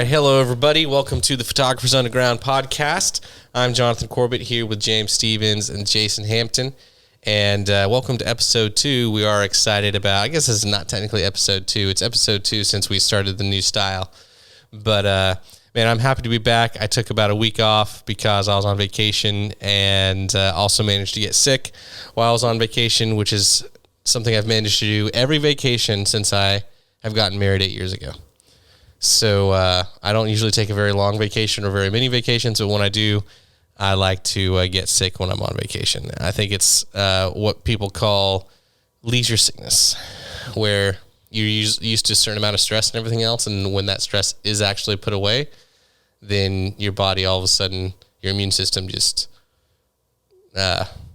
right, hello everybody. Welcome to the Photographers Underground podcast. I'm Jonathan Corbett here with James Stevens and Jason Hampden, and welcome to episode 2. We are excited about, I guess this is not technically episode 2, it's episode 2 since we started the new style, but man, I'm happy to be back. I took about a week off because I was on vacation and also managed to get sick while I was on vacation, which is something I've managed to do every vacation since I have gotten married 8 years ago. So I don't usually take a very long vacation or very many vacations, but when I do, I like to get sick when I'm on vacation. I think it's what people call leisure sickness, where you're used to a certain amount of stress and everything else, and when that stress is actually put away, then your body all of a sudden, your immune system just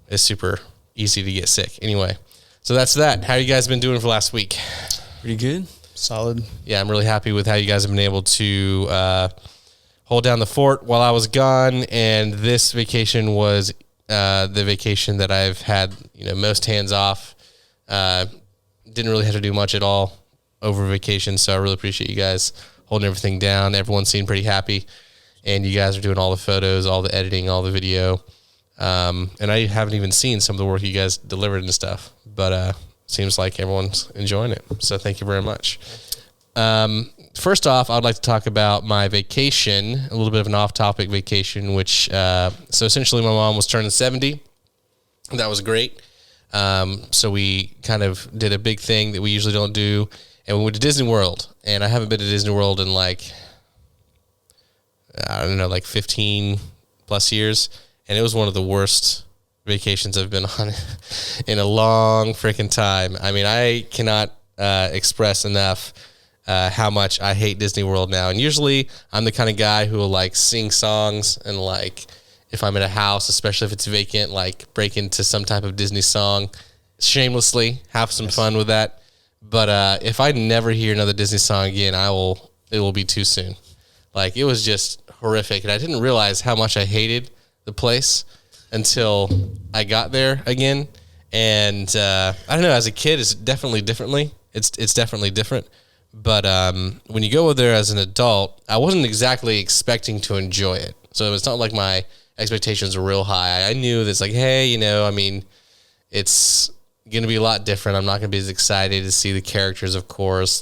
is super easy to get sick. Anyway, so that's that. How you guys been doing for last week? Pretty good. Solid. Yeah, I'm really happy with how you guys have been able to hold down the fort while I was gone. And this vacation was the vacation that I've had, most hands off. Didn't really have to do much at all over vacation. So I really appreciate you guys holding everything down. Everyone seemed pretty happy. And you guys are doing all the photos, all the editing, all the video. And I haven't even seen some of the work you guys delivered and stuff. But seems like everyone's enjoying it. So thank you very much. First off, I'd like to talk about my vacation, a little bit of an off-topic vacation, which, so essentially my mom was turning 70. That was great. So we kind of did a big thing that we usually don't do. And we went to Disney World. And I haven't been to Disney World in 15 plus years. And it was one of the worst vacations I've been on in a long freaking time. I mean, I cannot express enough how much I hate Disney World now. And usually I'm the kind of guy who will sing songs and if I'm in a house, especially if it's vacant, break into some type of Disney song shamelessly, have some fun with that. But if I never hear another Disney song again, it will be too soon. It was just horrific. And I didn't realize how much I hated the place until I got there again. And I don't know, as a kid, it's definitely differently. It's definitely different. But when you go there as an adult, I wasn't exactly expecting to enjoy it. So it's not like my expectations were real high. I knew that it's it's going to be a lot different. I'm not going to be as excited to see the characters, of course.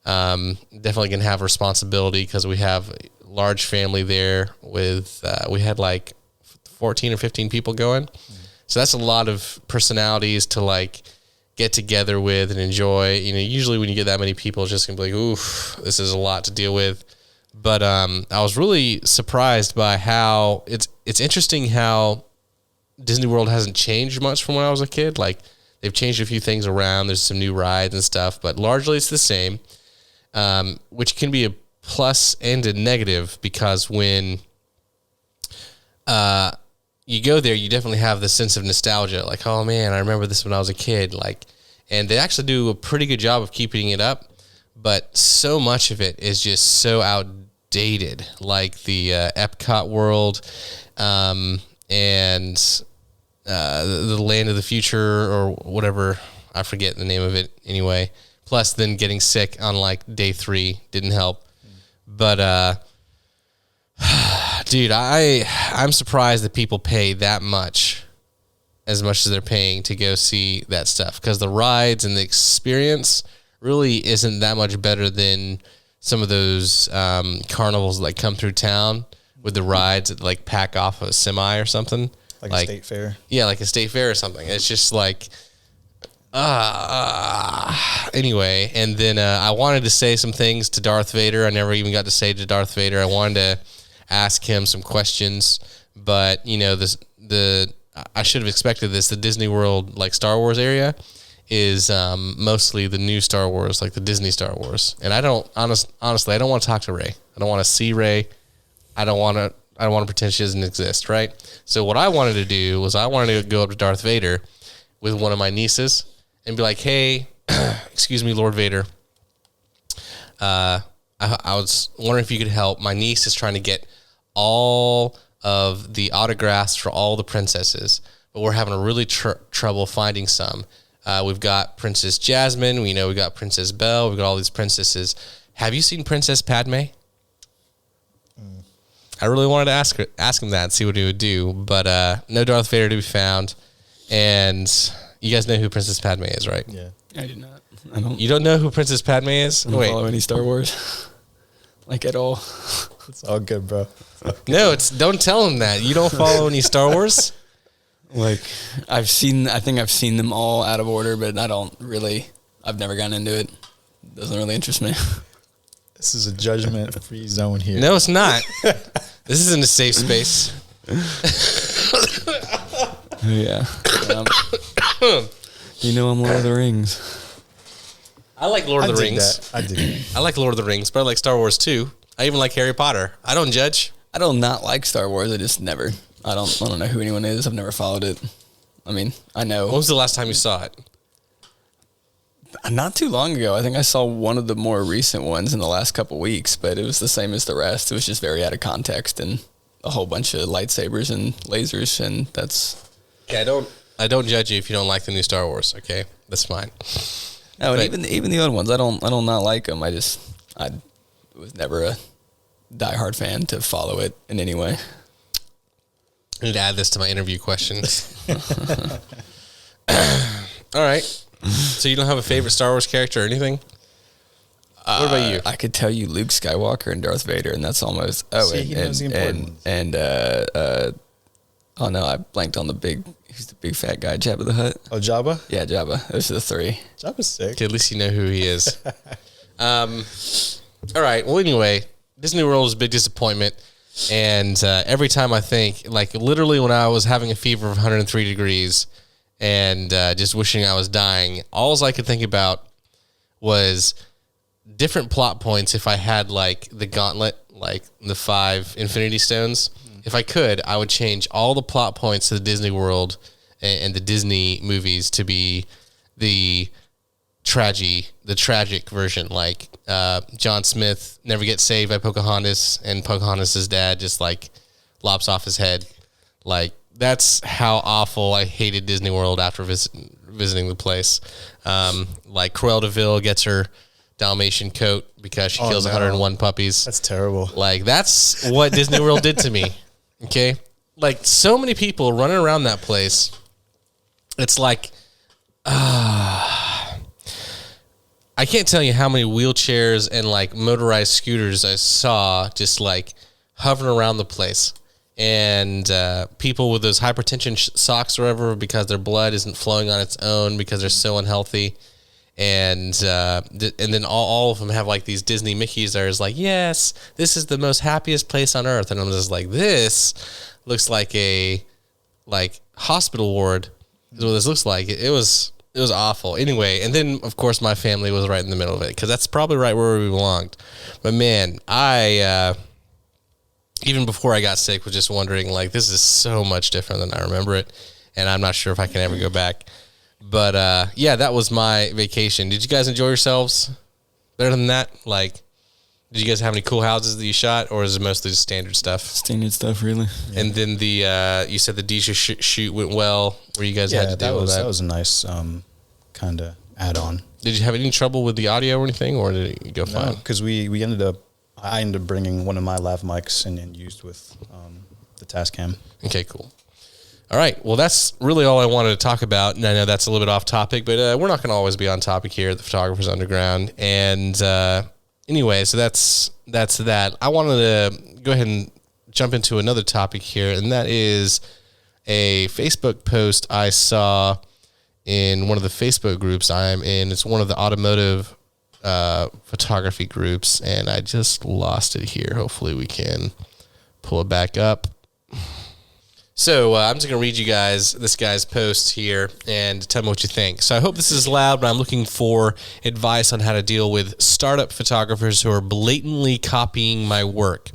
Definitely going to have responsibility because we have a large family there with, we had 14 or 15 people going. So that's a lot of personalities to get together with and enjoy. Usually when you get that many people, it's just gonna be oof, this is a lot to deal with. But I was really surprised by how it's interesting how Disney World hasn't changed much from when I was a kid. They've changed a few things around. There's some new rides and stuff, but largely it's the same, which can be a plus and a negative because when you go there, you definitely have the sense of nostalgia. Oh man, I remember this when I was a kid. And they actually do a pretty good job of keeping it up, but so much of it is just so outdated. The Epcot world, and the Land of the Future or whatever, I forget the name of it anyway. Plus then getting sick on day 3 didn't help. But, dude, I'm surprised that people pay that much as they're paying to go see that stuff, because the rides and the experience really isn't that much better than some of those carnivals that come through town with the rides that pack off a semi or something. Like a state fair? Yeah, like a state fair or something. It's just anyway, and then I wanted to say some things to Darth Vader. I never even got to say to Darth Vader. I wanted to ask him some questions, but I should have expected this. The Disney World Star Wars area is mostly the new Star Wars, the Disney Star Wars. And I don't honestly I don't want to talk to Rey. I don't want to see Rey. I don't want to pretend she doesn't exist, right? So what I wanted to do was I wanted to go up to Darth Vader with one of my nieces and be like, "Hey, excuse me, Lord Vader. I was wondering if you could help. My niece is trying to get all of the autographs for all the princesses, but we're having a really trouble finding some. We've got Princess Jasmine. We got Princess Belle. We've got all these princesses. Have you seen Princess Padme?" I really wanted to ask him that and see what he would do, but no Darth Vader to be found. And you guys know who Princess Padme is, right? Yeah. I do not. I don't. You don't know who Princess Padme is? I don't follow any Star Wars, like at all. It's all good, bro. No, don't tell him that. You don't follow any Star Wars? Like I think I've seen them all out of order, but I've never gotten into it. Doesn't really interest me. This is a judgment-free zone here. No, it's not. This isn't a safe space. Yeah. You know I'm Lord of the Rings. I like Lord of the Rings. I do. I like Lord of the Rings, but I like Star Wars too. I even like Harry Potter. I don't judge. I don't not like Star Wars. I just never. I don't know who anyone is. I've never followed it. I mean, I know. When was the last time you saw it? Not too long ago. I think I saw one of the more recent ones in the last couple weeks, but it was the same as the rest. It was just very out of context and a whole bunch of lightsabers and lasers, and that's. Yeah, I don't judge you if you don't like the new Star Wars. Okay, that's fine. No, and even the other ones, I don't not like them. I was never a diehard fan to follow it in any way. I need to add this to my interview questions. All right. So you don't have a favorite Star Wars character or anything? What about you? I could tell you Luke Skywalker and Darth Vader, and that's almost. Oh, See, he knows the important ones. Oh no, I blanked on who's the big fat guy, Jabba the Hutt? Oh, Jabba? Yeah, Jabba. Those are the three. Jabba's sick. Okay, at least you know who he is. All right. Well, anyway, Disney World is a big disappointment. And every time I think, like literally when I was having a fever of 103 degrees and just wishing I was dying, all I could think about was different plot points if I had like the gauntlet, like the 5 Infinity Stones. If I could, I would change all the plot points to the Disney World and the Disney movies to be the tragic version. Like John Smith never gets saved by Pocahontas, and Pocahontas' dad just like lops off his head. Like that's how awful I hated Disney World after visiting the place. Like Cruella de Vil gets her Dalmatian coat because she kills 101 puppies. That's terrible. Like that's what Disney World did to me. Okay, like so many people running around that place. It's like, I can't tell you how many wheelchairs and like motorized scooters I saw just like hovering around the place, and people with those hypertension socks or whatever because their blood isn't flowing on its own because they're so unhealthy. And then all of them have like these Disney Mickeys that is like, yes, this is the most happiest place on earth. And I'm just like, this looks like a hospital ward is what this looks like. It was awful. Anyway, and then of course my family was right in the middle of it because that's probably right where we belonged. But man, I even before I got sick was just wondering like, this is so much different than I remember it, and I'm not sure if I can ever go back. But yeah, that was my vacation. Did you guys enjoy yourselves? Better than that? Like, did you guys have any cool houses that you shot, or is it mostly just standard stuff? Standard stuff, really. Yeah. And then you said the Deisha shoot went well, where you guys had to deal with that. That was a nice kind of add-on. Did you have any trouble with the audio or anything, or did it go fine? No, because I ended up bringing one of my lav mics and used with the Tascam. Okay, cool. All right. Well, that's really all I wanted to talk about. And I know that's a little bit off topic, but we're not going to always be on topic here at the Photographers Underground. And anyway, so that's that. I wanted to go ahead and jump into another topic here, and that is a Facebook post I saw in one of the Facebook groups I'm in. It's one of the automotive photography groups, and I just lost it here. Hopefully we can pull it back up. So I'm just going to read you guys this guy's post here and tell me what you think. So I hope this is loud, but I'm looking for advice on how to deal with startup photographers who are blatantly copying my work.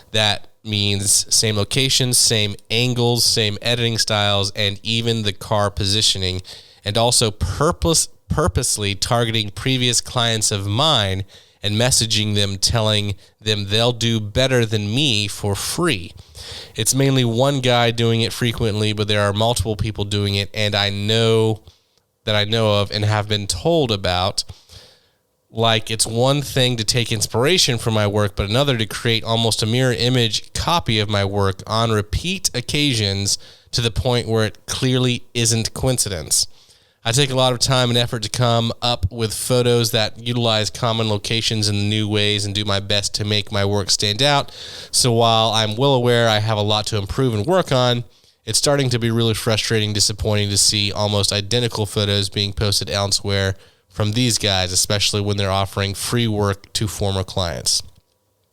That means same locations, same angles, same editing styles, and even the car positioning, and also purposely targeting previous clients of mine and messaging them, telling them they'll do better than me for free. It's mainly one guy doing it frequently, but there are multiple people doing it, and I know of and have been told about. Like, it's one thing to take inspiration from my work, but another to create almost a mirror image copy of my work on repeat occasions to the point where it clearly isn't coincidence. I take a lot of time and effort to come up with photos that utilize common locations in new ways and do my best to make my work stand out. So while I'm well aware I have a lot to improve and work on, it's starting to be really frustrating, disappointing to see almost identical photos being posted elsewhere from these guys, especially when they're offering free work to former clients.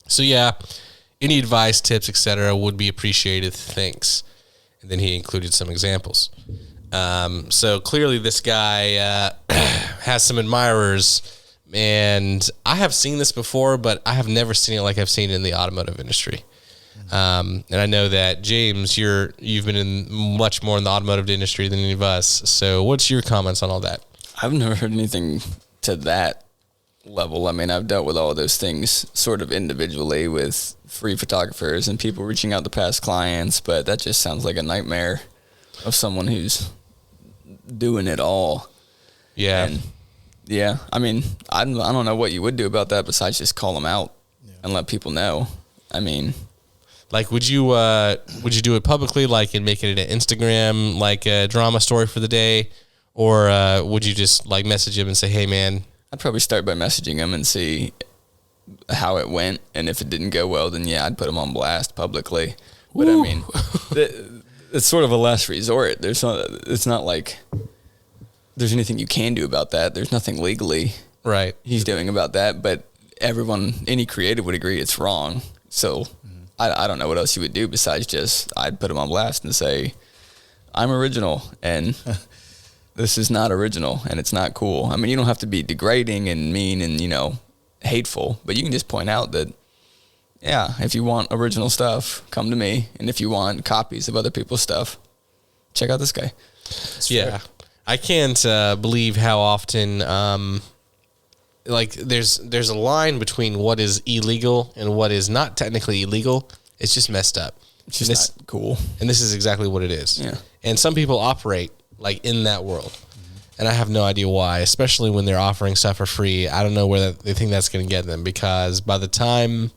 So yeah, any advice, tips, etc. would be appreciated. Thanks. And then he included some examples. So clearly this guy has some admirers, and I have seen this before, but I have never seen it like I've seen it in the automotive industry. And I know that, James, you've been in much more in the automotive industry than any of us. So what's your comments on all that? I've never heard anything to that level. I mean, I've dealt with all of those things sort of individually with free photographers and people reaching out to past clients, but that just sounds like a nightmare of someone who's doing it all. Yeah. And yeah, I mean, I don't know what you would do about that besides just call them out and let people know. I mean, like, would you do it publicly, like, and make it an Instagram, like, a drama story for the day? Or would you just, like, message him and say, hey, man? I'd probably start by messaging him and see how it went. And if it didn't go well, then, yeah, I'd put him on blast publicly. But, I mean, it's sort of a last resort. It's not like there's anything you can do about that. There's nothing legally he's doing about that. But any creative would agree it's wrong. So I don't know what else you would do besides just I'd put him on blast and say, I'm original, and this is not original, and it's not cool. I mean, you don't have to be degrading and mean and, hateful, but you can just point out that, yeah, if you want original stuff, come to me. And if you want copies of other people's stuff, check out this guy. Yeah. I can't believe how often, there's a line between what is illegal and what is not technically illegal. It's just messed up. It's just not cool. And this is exactly what it is. Yeah. And some people operate like in that world. And I have no idea why, especially when they're offering stuff for free. I don't know where they think that's going to get them, because by the time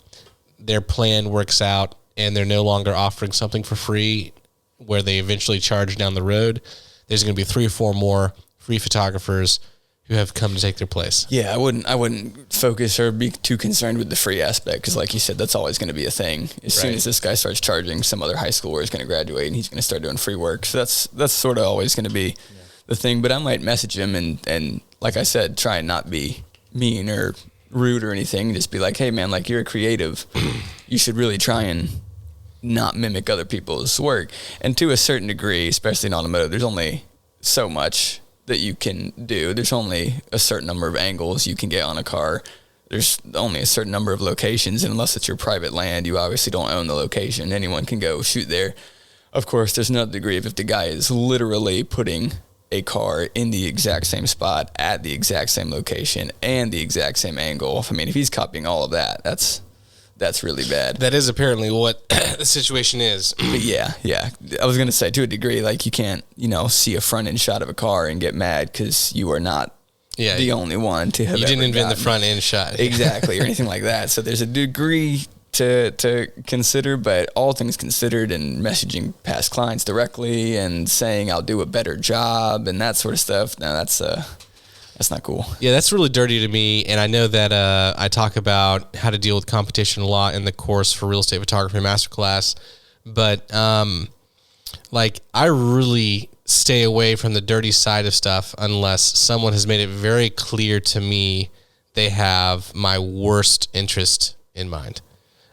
their plan works out and they're no longer offering something for free where they eventually charge down the road, there's going to be 3 or 4 more free photographers who have come to take their place. Yeah, I wouldn't focus or be too concerned with the free aspect, because like you said, that's always going to be a thing. As soon as this guy starts charging, some other high schooler is going to graduate and he's going to start doing free work. So that's sort of always going to be the thing. But I might message him and like I said, try and not be mean or rude or anything. Just be like, hey man, like, you're a creative. You should really try and not mimic other people's work. And to a certain degree, especially in automotive, there's only so much that you can do. There's only a certain number of angles you can get on a car. There's only a certain number of locations, and unless it's your private land, you obviously don't own the location. Anyone can go shoot there. Of course, there's another degree of if the guy is literally putting a car in the exact same spot at the exact same location and the exact same angle. I mean, if he's copying all of that, that's really bad. That is apparently what the situation is. But yeah. I was going to say, to a degree, like, you can't, see a front end shot of a car and get mad because you are not the only one to have. You didn't invent the front end shot. Exactly, or anything like that. So there's a degree to consider, but all things considered, and messaging past clients directly and saying I'll do a better job and that sort of stuff, no, that's not cool. Yeah, that's really dirty to me. And I know that I talk about how to deal with competition a lot in the course for Real Estate Photography Masterclass. But I really stay away from the dirty side of stuff unless someone has made it very clear to me they have my worst interest in mind.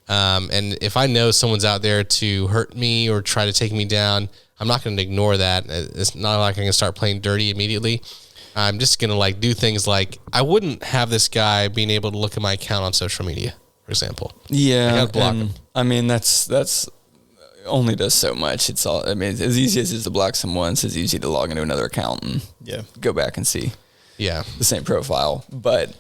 And if I know someone's out there to hurt me or try to take me down, I'm not going to ignore that. It's not like I can start playing dirty immediately. I'm just going to do things like, I wouldn't have this guy being able to look at my account on social media, for example. Yeah. I got to block him. I mean, that's only does so much. It's all, I mean, as easy as it is to block someone, it's as easy to log into another account and go back and see the same profile. But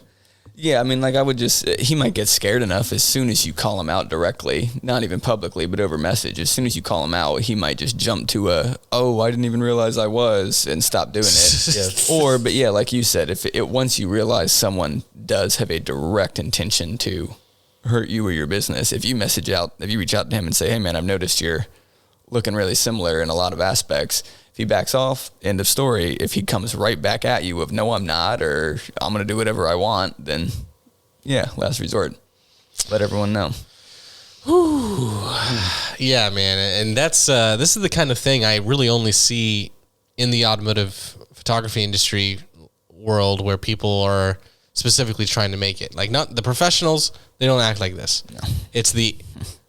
yeah, I mean, I would he might get scared enough as soon as you call him out directly, not even publicly, but over message. As soon as you call him out, he might just jump to I didn't even realize I was, and stop doing it. But yeah, like you said, once you realize someone does have a direct intention to hurt you or your business. If you reach out to him and say, hey man, I've noticed you're looking really similar in a lot of aspects. If he backs off, end of story. If he comes right back at you of no, I'm not, or I'm going to do whatever I want, then yeah, last resort. Let everyone know. Whew. Yeah, man. And that's, this is the kind of thing I really only see in the automotive photography industry world where people are specifically trying to make it. Like, not the professionals, they don't act like this. No. It's the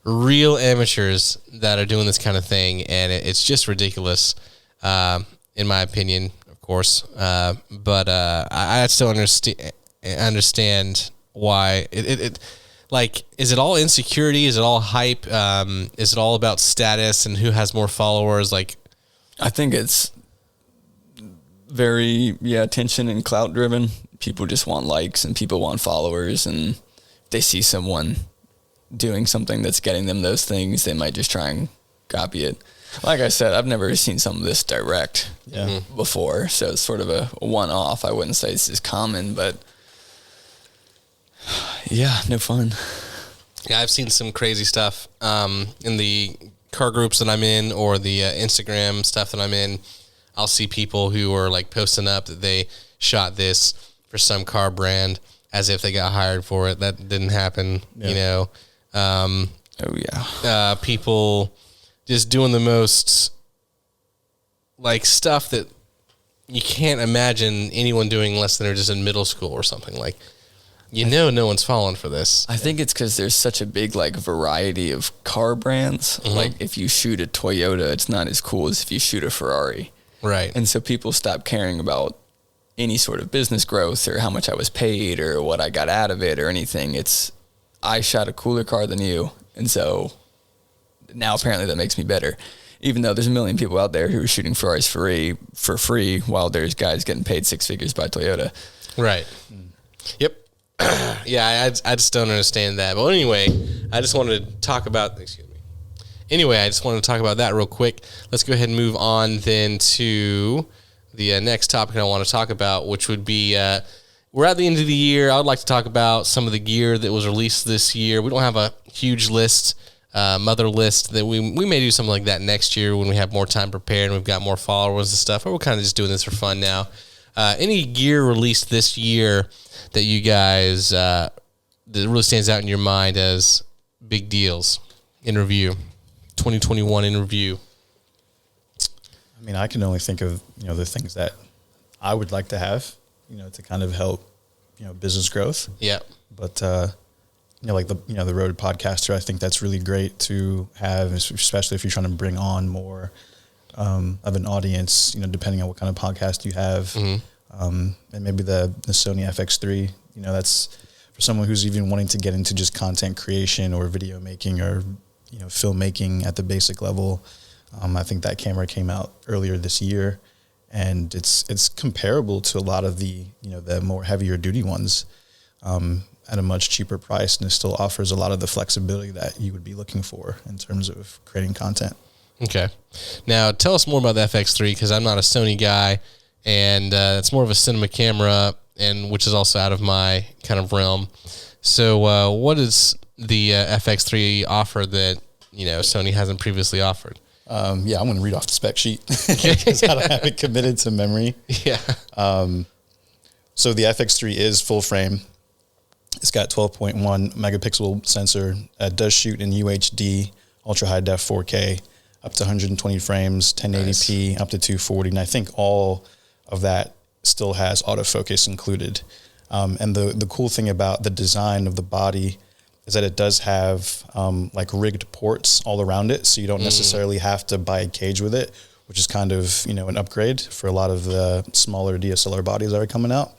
real amateurs that are doing this kind of thing, and it's just ridiculous, in my opinion, of course. But I still understand why it like, is it all insecurity? Is it all hype? Is it all about status and who has more followers? Like, I think it's very, attention and clout driven. People just want likes and people want followers, and they see someone doing something that's getting them those things, they might just try and copy it. Like I said, I've never seen something this direct before, so it's sort of a one-off. I wouldn't say it's as common, but yeah, no fun. Yeah, I've seen some crazy stuff in the car groups that I'm in, or the Instagram stuff that I'm in. I'll see people who are like posting up that they shot this for some car brand as if they got hired for it. That didn't happen, you know. People just doing the most like stuff that you can't imagine anyone doing unless they're just in middle school or something. Like, no one's falling for this. I think it's because there's such a big like variety of car brands. Mm-hmm. Like, if you shoot a Toyota, it's not as cool as if you shoot a Ferrari. Right. And so people stop caring about any sort of business growth or how much I was paid or what I got out of it or anything. It's, I shot a cooler car than you, and so now apparently that makes me better. Even though there's a million people out there who are shooting Ferraris for free while there's guys getting paid six figures by Toyota. Right. Yep. Yeah, I just don't understand that. But anyway, I just wanted to talk about that real quick. Let's go ahead and move on then to the next topic I want to talk about, which would be we're at the end of the year. I would like to talk about some of the gear that was released this year. We don't have a huge list, mother list, that we may do something like that next year when we have more time prepared and we've got more followers and stuff. But we're kind of just doing this for fun now. Any gear released this year that you guys, that really stands out in your mind as big deals in review, 2021 in review? I mean, I can only think of, the things that I would like to have, to kind of help, business growth. Yeah. But, like the road podcaster, I think that's really great to have, especially if you're trying to bring on more of an audience, depending on what kind of podcast you have. Mm-hmm. And maybe the Sony FX3, that's for someone who's even wanting to get into just content creation or video making or, filmmaking at the basic level. I think that camera came out earlier this year, and it's comparable to a lot of the more heavier duty ones at a much cheaper price, and it still offers a lot of the flexibility that you would be looking for in terms of creating content. Okay. Now tell us more about the FX3, because I'm not a Sony guy, and it's more of a cinema camera, and which is also out of my kind of realm. So what is the FX3 offer that Sony hasn't previously offered? I'm going to read off the spec sheet because I don't have it committed to memory. Yeah. So the FX3 is full frame. It's got 12.1 megapixel sensor. It does shoot in UHD, ultra high def 4K, up to 120 frames, 1080p, nice. Up to 240. And I think all of that still has autofocus included. And the cool thing about the design of the body is that it does have like rigged ports all around it, so you don't necessarily have to buy a cage with it, which is kind of an upgrade for a lot of the smaller DSLR bodies that are coming out.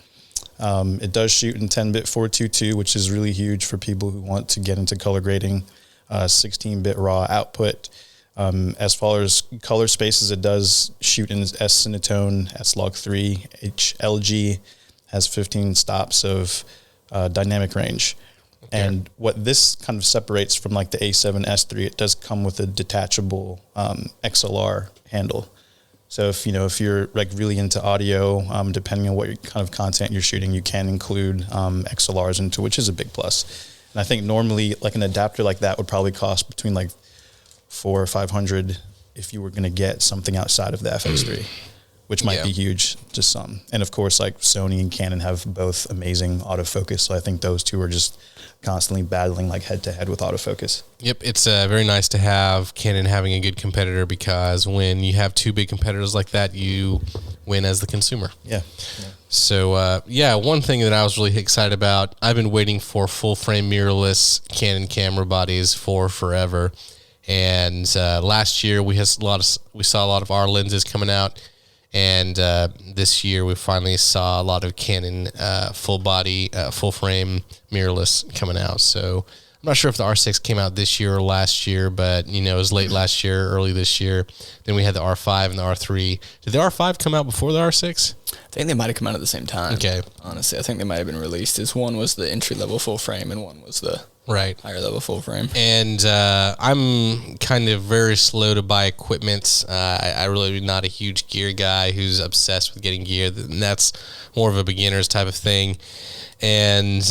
It does shoot in 10-bit 422, which is really huge for people who want to get into color grading. 16-bit raw output. As far as color spaces, it does shoot in S Cinetone, S-Log3, HLG, has 15 stops of dynamic range. Okay. And what this kind of separates from like the A7 S3, it does come with a detachable XLR handle. So if you're like really into audio, depending on what kind of content you're shooting, you can include XLRs into, which is a big plus. And I think normally like an adapter like that would probably cost between like $400 or $500 if you were going to get something outside of the FX3, which might be huge, just some. And of course, like Sony and Canon have both amazing autofocus. So I think those two are just constantly battling like head to head with autofocus. Yep. It's very nice to have Canon having a good competitor, because when you have two big competitors like that, you win as the consumer. Yeah. So, one thing that I was really excited about, I've been waiting for full frame mirrorless Canon camera bodies for forever. And last year we saw a lot of our lenses coming out. And this year we finally saw a lot of Canon full body, full frame mirrorless coming out. So I'm not sure if the R6 came out this year or last year, but it was late last year, early this year. Then we had the R5 and the R3. Did the R5 come out before the R6? I think they might have come out at the same time. Okay. Honestly, I think they might have been released as one was the entry level full frame and one was the higher level full frame. And I'm kind of very slow to buy equipment. I really am not a huge gear guy who's obsessed with getting gear. And that's more of a beginner's type of thing. And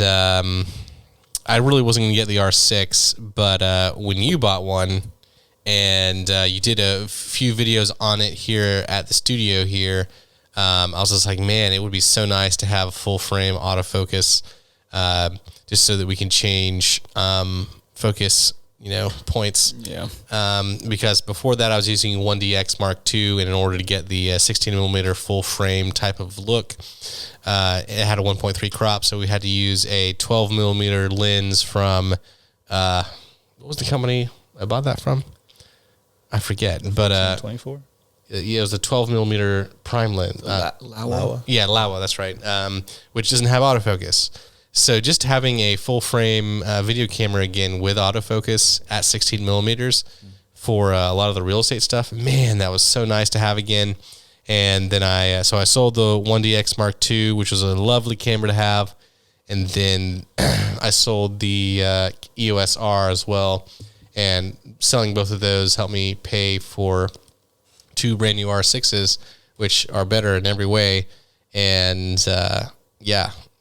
I really wasn't going to get the R6, but when you bought one and you did a few videos on it here at the studio here, I was just like, man, it would be so nice to have a full frame autofocus, just so that we can change focus, points. Yeah. Because before that, I was using 1DX Mark II, and in order to get the 16 millimeter full frame type of look, it had a 1.3 crop, so we had to use a 12 millimeter lens from what was the company I bought that from? I forget, but 24. Yeah, it was a 12 millimeter prime lens. Laowa. Yeah, Laowa, that's right. Which doesn't have autofocus. So just having a full frame video camera again with autofocus at 16 millimeters for a lot of the real estate stuff, man, that was so nice to have again. And then I sold the 1DX Mark II, which was a lovely camera to have. And then I sold the EOS R as well. And selling both of those helped me pay for 2 brand new R6s, which are better in every way. And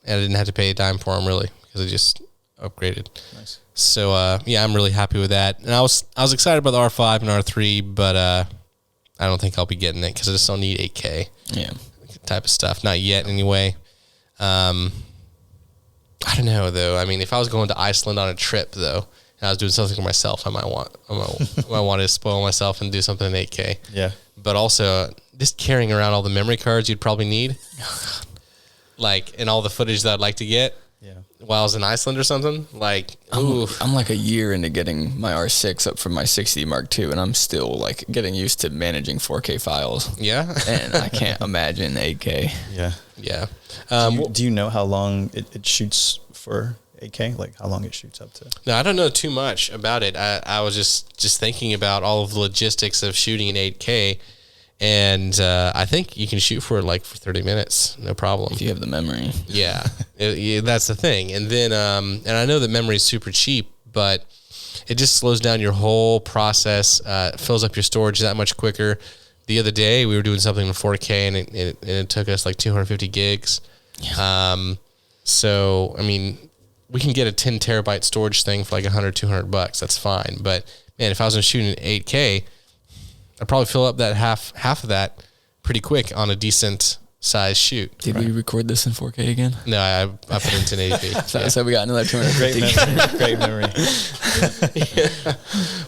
and I didn't have to pay a dime for them really, because I just upgraded. Nice. So I'm really happy with that. And I was excited about the R5 and R3, but I don't think I'll be getting it because I just don't need 8K. Yeah. Type of stuff. Not yet anyway. I don't know though. I mean, if I was going to Iceland on a trip though, and I was doing something for myself, I might want to spoil myself and do something in 8K. Yeah. But also just carrying around all the memory cards you'd probably need. And all the footage that I'd like to get while I was in Iceland or something. I'm like a year into getting my R6 up from my 60 Mark II, and I'm still getting used to managing 4K files. Yeah. And I can't imagine 8K. Yeah. Yeah. Do you know how long it shoots for 8K? Like how long it shoots up to? No, I don't know too much about it. I was just thinking about all of the logistics of shooting in 8K. And I think you can shoot for for 30 minutes, no problem. If you have the memory. Yeah, that's the thing. And then, and I know that memory is super cheap, but it just slows down your whole process, fills up your storage that much quicker. The other day, we were doing something in 4K, and it took us 250 gigs. Yeah. So, I mean, we can get a 10 terabyte storage thing for $100, $200. That's fine. But, man, if I was shooting 8K, I'd probably fill up that half of that pretty quick on a decent size shoot. Did we record this in 4K again? No, I put it in 1080p. So we got another 250. Great memory.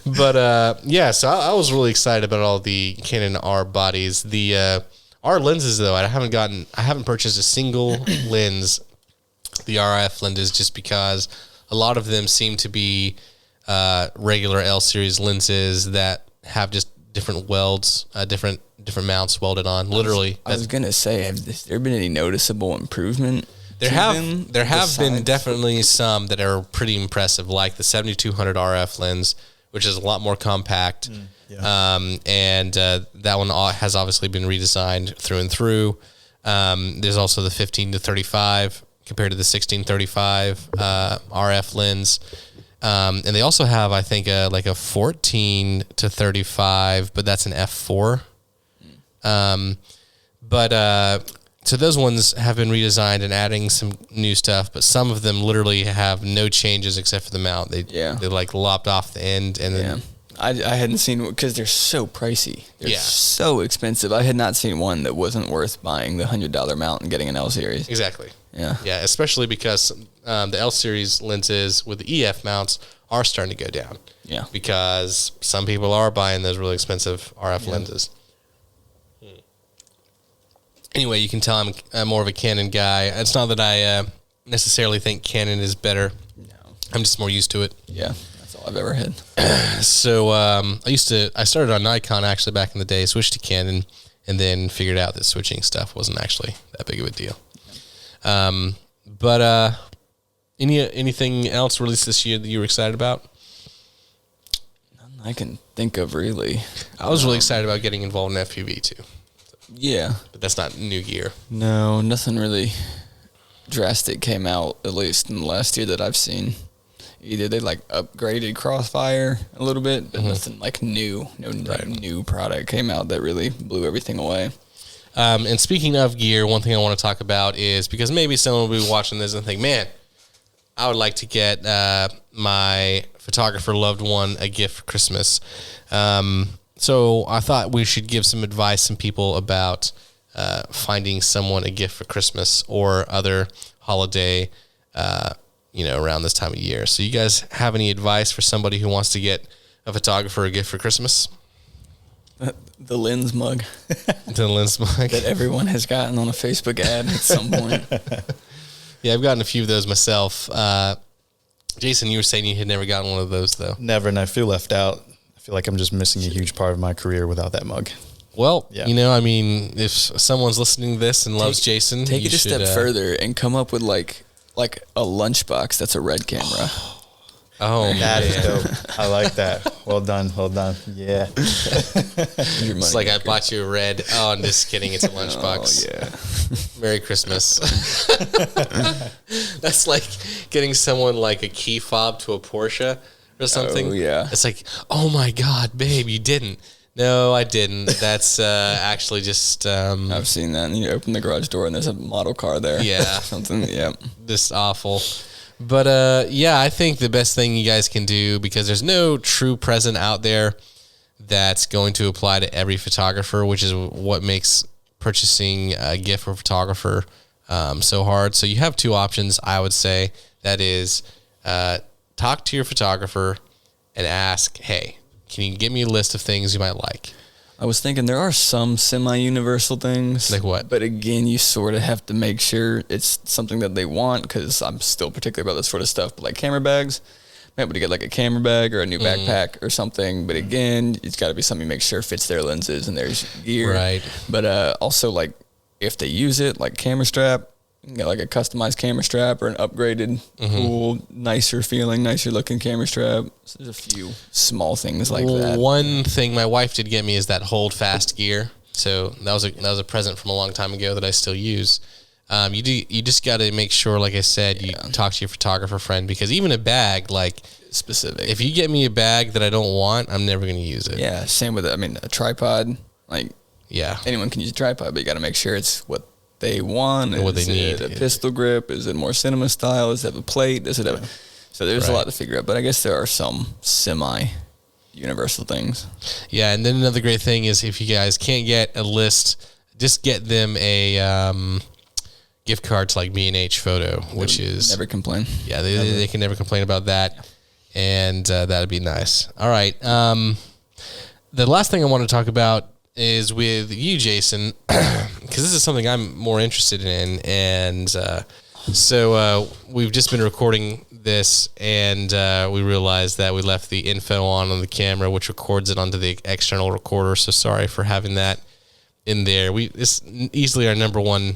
But so I was really excited about all the Canon R bodies. The R lenses though, I haven't purchased a single lens, the RF lenses, just because a lot of them seem to be regular L series lenses that have just different welds, different mounts welded on. Literally, I was gonna say, has there been any noticeable improvement? There have been definitely some that are pretty impressive, like the 7200 RF lens, which is a lot more compact. And that one has obviously been redesigned through and through. There's also the 15 to 35 compared to the 1635 RF lens. And they also have, I think, a 14 to 35, but that's an f4 So those ones have been redesigned and adding some new stuff, but some of them literally have no changes except for the mount. They like lopped off the end, and then I hadn't seen, because they're so pricey. They're so expensive. I had not seen one that wasn't worth buying the $100 mount and getting an L series. Exactly. Yeah. Yeah, especially because the L series lenses with the EF mounts are starting to go down. Yeah. Because some people are buying those really expensive RF lenses. Anyway, you can tell I'm more of a Canon guy. It's not that I necessarily think Canon is better. No. I'm just more used to it. Yeah, that's all I've ever had. So I started on Nikon actually back in the day, switched to Canon, and then figured out that switching stuff wasn't actually that big of a deal. Anything else released this year that you were excited about? None I can think of, really. I was really excited about getting involved in FPV too. Yeah. But that's not new gear. No, nothing really drastic came out, at least in the last year that I've seen. Either they like upgraded Crossfire a little bit, but nothing like new. No new product came out that really blew everything away. And speaking of gear, one thing I want to talk about is, because maybe someone will be watching this and think, man, I would like to get my photographer loved one a gift for Christmas. So I thought we should give some advice, some people, about finding someone a gift for Christmas or other holiday, around this time of year. So you guys have any advice for somebody who wants to get a photographer a gift for Christmas? The lens mug. The lens mug. That everyone has gotten on a Facebook ad at some point. Yeah, I've gotten a few of those myself. Jason, you were saying you had never gotten one of those, though. Never, and I feel left out. I feel like I'm just missing a huge part of my career without that mug. Well, if someone's listening to this and loves Jason, take it a step further and come up with like a lunchbox that's a red camera. Oh, that is dope. I like that. Well done. Yeah. It's like I bought you a red. Oh, I'm just kidding. It's a lunchbox. Oh, yeah. Merry Christmas. That's like getting someone like a key fob to a Porsche or something. Oh, yeah. It's like, oh my God, babe, you didn't. No, I didn't. That's actually just... I've seen that. And you open the garage door and there's a model car there. Yeah. Something, yeah. Just awful. But, I think the best thing you guys can do, because there's no true present out there that's going to apply to every photographer, which is what makes purchasing a gift for a photographer so hard. So you have two options, I would say. That is, talk to your photographer and ask, hey, can you give me a list of things you might like? I was thinking there are some semi-universal things. Like what? But again, you sort of have to make sure it's something that they want, because I'm still particular about this sort of stuff. But like camera bags, might be able to get like a camera bag or a new backpack or something. But again, it's got to be something you make sure fits their lenses and their gear. Right. But also, like, if they use it, like camera strap, you can get like a customized camera strap or an upgraded, cool, nicer looking camera strap. So there's a few small things like that. One thing my wife did get me is that hold fast gear. So that was a present from a long time ago that I still use. You just got to make sure, like I said, you talk to your photographer friend, because even a bag, like, specific. if you get me a bag that I don't want, I'm never going to use it. Yeah, same with a tripod. Like, anyone can use a tripod, but you got to make sure it's what they want. And what they need. Is it a pistol grip? Is it more cinema style? Does it have a plate? Does it have So there's a lot to figure out, but I guess there are some semi-universal things. Yeah, and then another great thing is, if you guys can't get a list, just get them a gift card to like B&H Photo, which is... Never complain. Yeah, they can never complain about that, and that'd be nice. All right. The last thing I want to talk about is with you, Jason, because this is something I'm more interested in, and so we've just been recording this, and we realized that we left the info on the camera, which records it onto the external recorder. So sorry for having that in there. It's easily our number one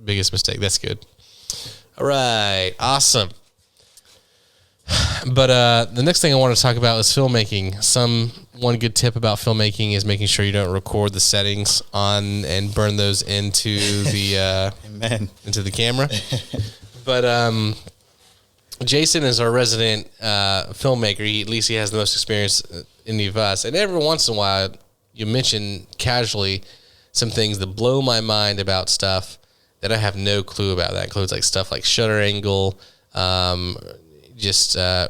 biggest mistake. That's good. All right, awesome. But the next thing I want to talk about is filmmaking. One good tip about filmmaking is making sure you don't record the settings on and burn those into the into the camera. But Jason is our resident filmmaker. At least he has the most experience in any of us. And every once in a while, you mentioned casually some things that blow my mind about stuff that I have no clue about. That includes like stuff like shutter angle,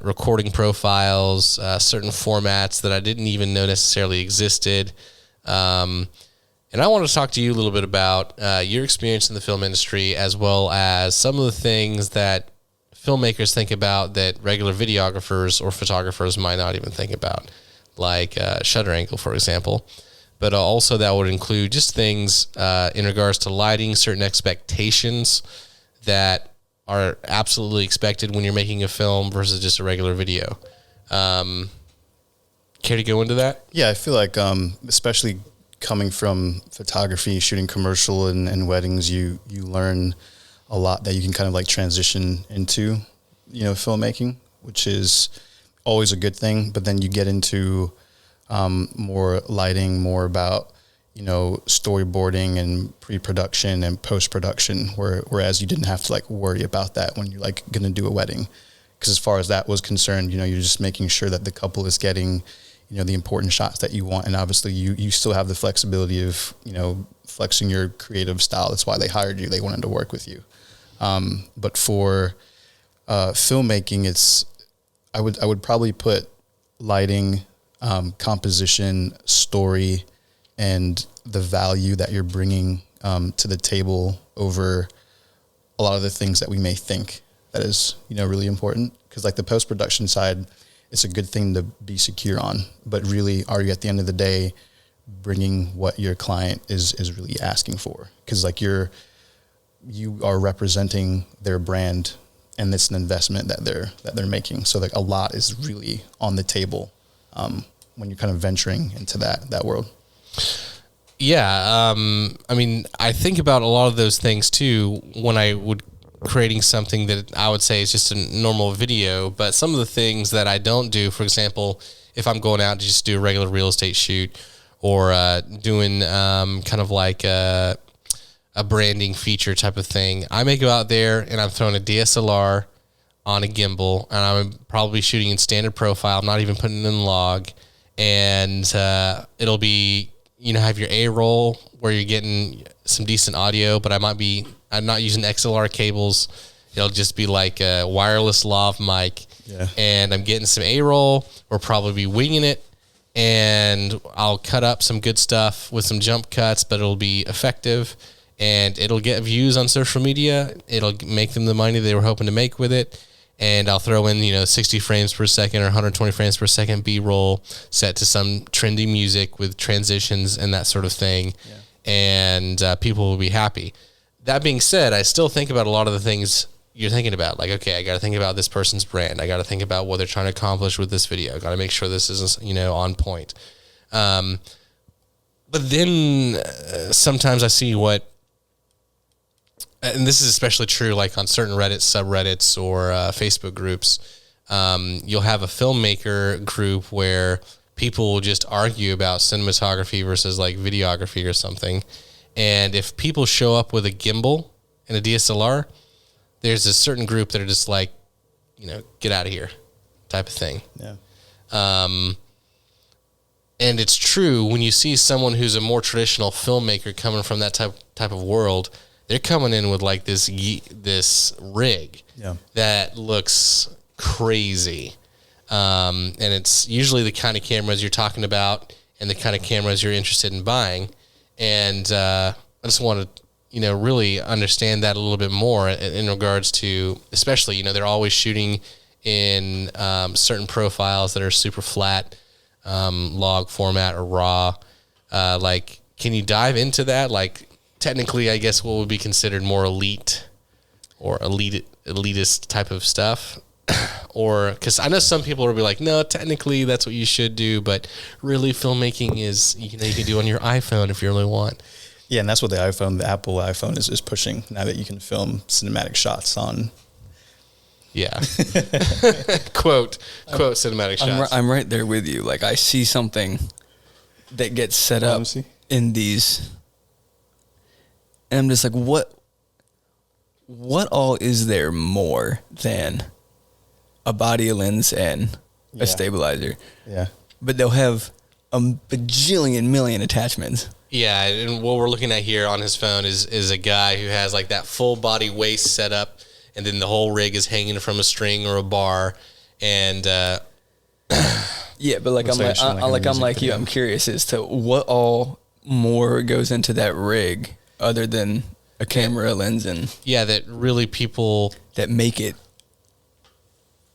recording profiles, certain formats that I didn't even know necessarily existed. And I want to talk to you a little bit about your experience in the film industry, as well as some of the things that filmmakers think about that regular videographers or photographers might not even think about, like shutter angle, for example. But also that would include just things in regards to lighting, certain expectations that are absolutely expected when you're making a film versus just a regular video. Care to go into that? Yeah, I feel like especially coming from photography, shooting commercial and weddings, you learn a lot that you can kind of like transition into, filmmaking, which is always a good thing. But then you get into more lighting, more about, storyboarding and pre-production and post-production, whereas you didn't have to like worry about that when you're like going to do a wedding. Because as far as that was concerned, you're just making sure that the couple is getting the important shots that you want. And obviously you still have the flexibility of, flexing your creative style. That's why they hired you. They wanted to work with you. But for filmmaking, I would probably put lighting, composition, story, and the value that you're bringing to the table over a lot of the things that we may think that is, really important. Because like the post-production side, it's a good thing to be secure on, but really, are you at the end of the day bringing what your client is really asking for? Because like you are representing their brand, and it's an investment that they're making. So like a lot is really on the table when you're kind of venturing into that world. Yeah, I think about a lot of those things too when I would creating something that I would say is just a normal video. But some of the things that I don't do, for example, if I'm going out to just do a regular real estate shoot or doing kind of like a branding feature type of thing, I may go out there and I'm throwing a DSLR on a gimbal, and I'm probably shooting in standard profile. I'm not even putting it in log, and it'll be, have your A-roll where you're getting some decent audio, but I'm not using XLR cables. It'll just be like a wireless lav mic. Yeah. And I'm getting some A-roll. We'll probably be winging it, and I'll cut up some good stuff with some jump cuts, but it'll be effective, and it'll get views on social media. It'll make them the money they were hoping to make with it. And I'll throw in, 60 frames per second or 120 frames per second B-roll set to some trendy music with transitions and that sort of thing. Yeah. And people will be happy. That being said, I still think about a lot of the things you're thinking about. Like, okay, I got to think about this person's brand. I got to think about what they're trying to accomplish with this video. I got to make sure this is, on point. But then sometimes I see and this is especially true like on certain Reddit subreddits or Facebook groups, you'll have a filmmaker group where people will just argue about cinematography versus like videography or something. And if people show up with a gimbal and a DSLR, there's a certain group that are just like, get out of here type of thing. Yeah. And it's true when you see someone who's a more traditional filmmaker coming from that type of world, they're coming in with like this rig that looks crazy. And it's usually the kind of cameras you're talking about and the kind of cameras you're interested in buying. And I just want to, really understand that a little bit more in regards to, especially, they're always shooting in certain profiles that are super flat, log format or raw. Like, can you dive into that? Like, technically, I guess what would be considered more elite or elitist type of stuff. Or, because I know some people will be like, no, technically that's what you should do, but really filmmaking is, you can do on your iPhone if you really want. Yeah, and that's what the Apple iPhone is pushing now, that you can film cinematic shots on. Yeah. quote cinematic shots. I'm right there with you. Like, I see something that gets set up in these, and I'm just like, what all is there more than a body, a lens, and a stabilizer? Yeah. But they'll have a bajillion million attachments. Yeah, and what we're looking at here on his phone is a guy who has like that full body waist set up, and then the whole rig is hanging from a string or a bar, and yeah, but like I'm like you. I'm curious as to what all more goes into that rig other than a camera, lens, and that really people that make it,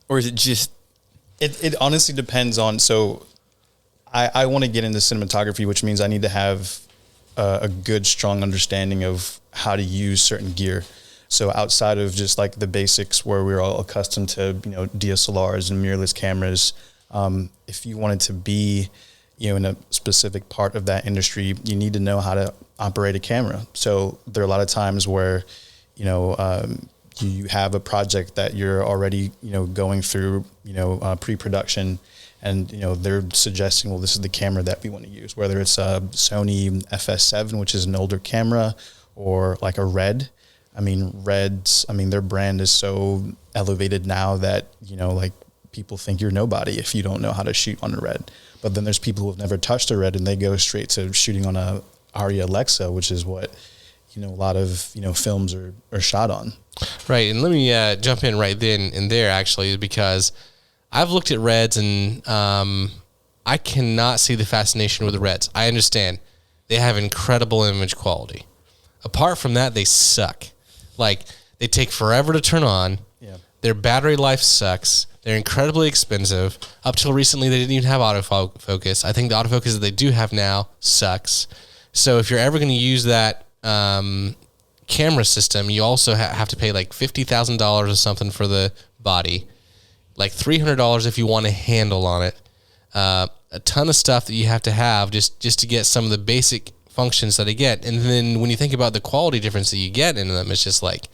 or is it just? It honestly depends on. So, I want to get into cinematography, which means I need to have a good, strong understanding of how to use certain gear. So outside of just like the basics where we're all accustomed to, DSLRs and mirrorless cameras, if you wanted to be, in a specific part of that industry, you need to know how to operate a camera. So there are a lot of times where, you have a project that you're already, going through, pre-production, and, they're suggesting, well, this is the camera that we want to use, whether it's a Sony FS7, which is an older camera, or like a Red. Reds, their brand is so elevated now that, like people think you're nobody if you don't know how to shoot on a Red. But then there's people who have never touched a Red and they go straight to shooting on a Arri Alexa, which is what, a lot of, films are shot on. Right. And let me jump in right then and there, actually, because I've looked at Reds and I cannot see the fascination with the Reds. I understand they have incredible image quality. Apart from that, they suck. Like, they take forever to turn on. Yeah. Their battery life sucks. They're incredibly expensive. Up till recently, they didn't even have autofocus. I think the autofocus that they do have now sucks. So if you're ever going to use that camera system, you also have to pay like $50,000 or something for the body, like $300 if you want a handle on it. A ton of stuff that you have to have just to get some of the basic functions that I get. And then when you think about the quality difference that you get in them, it's just like,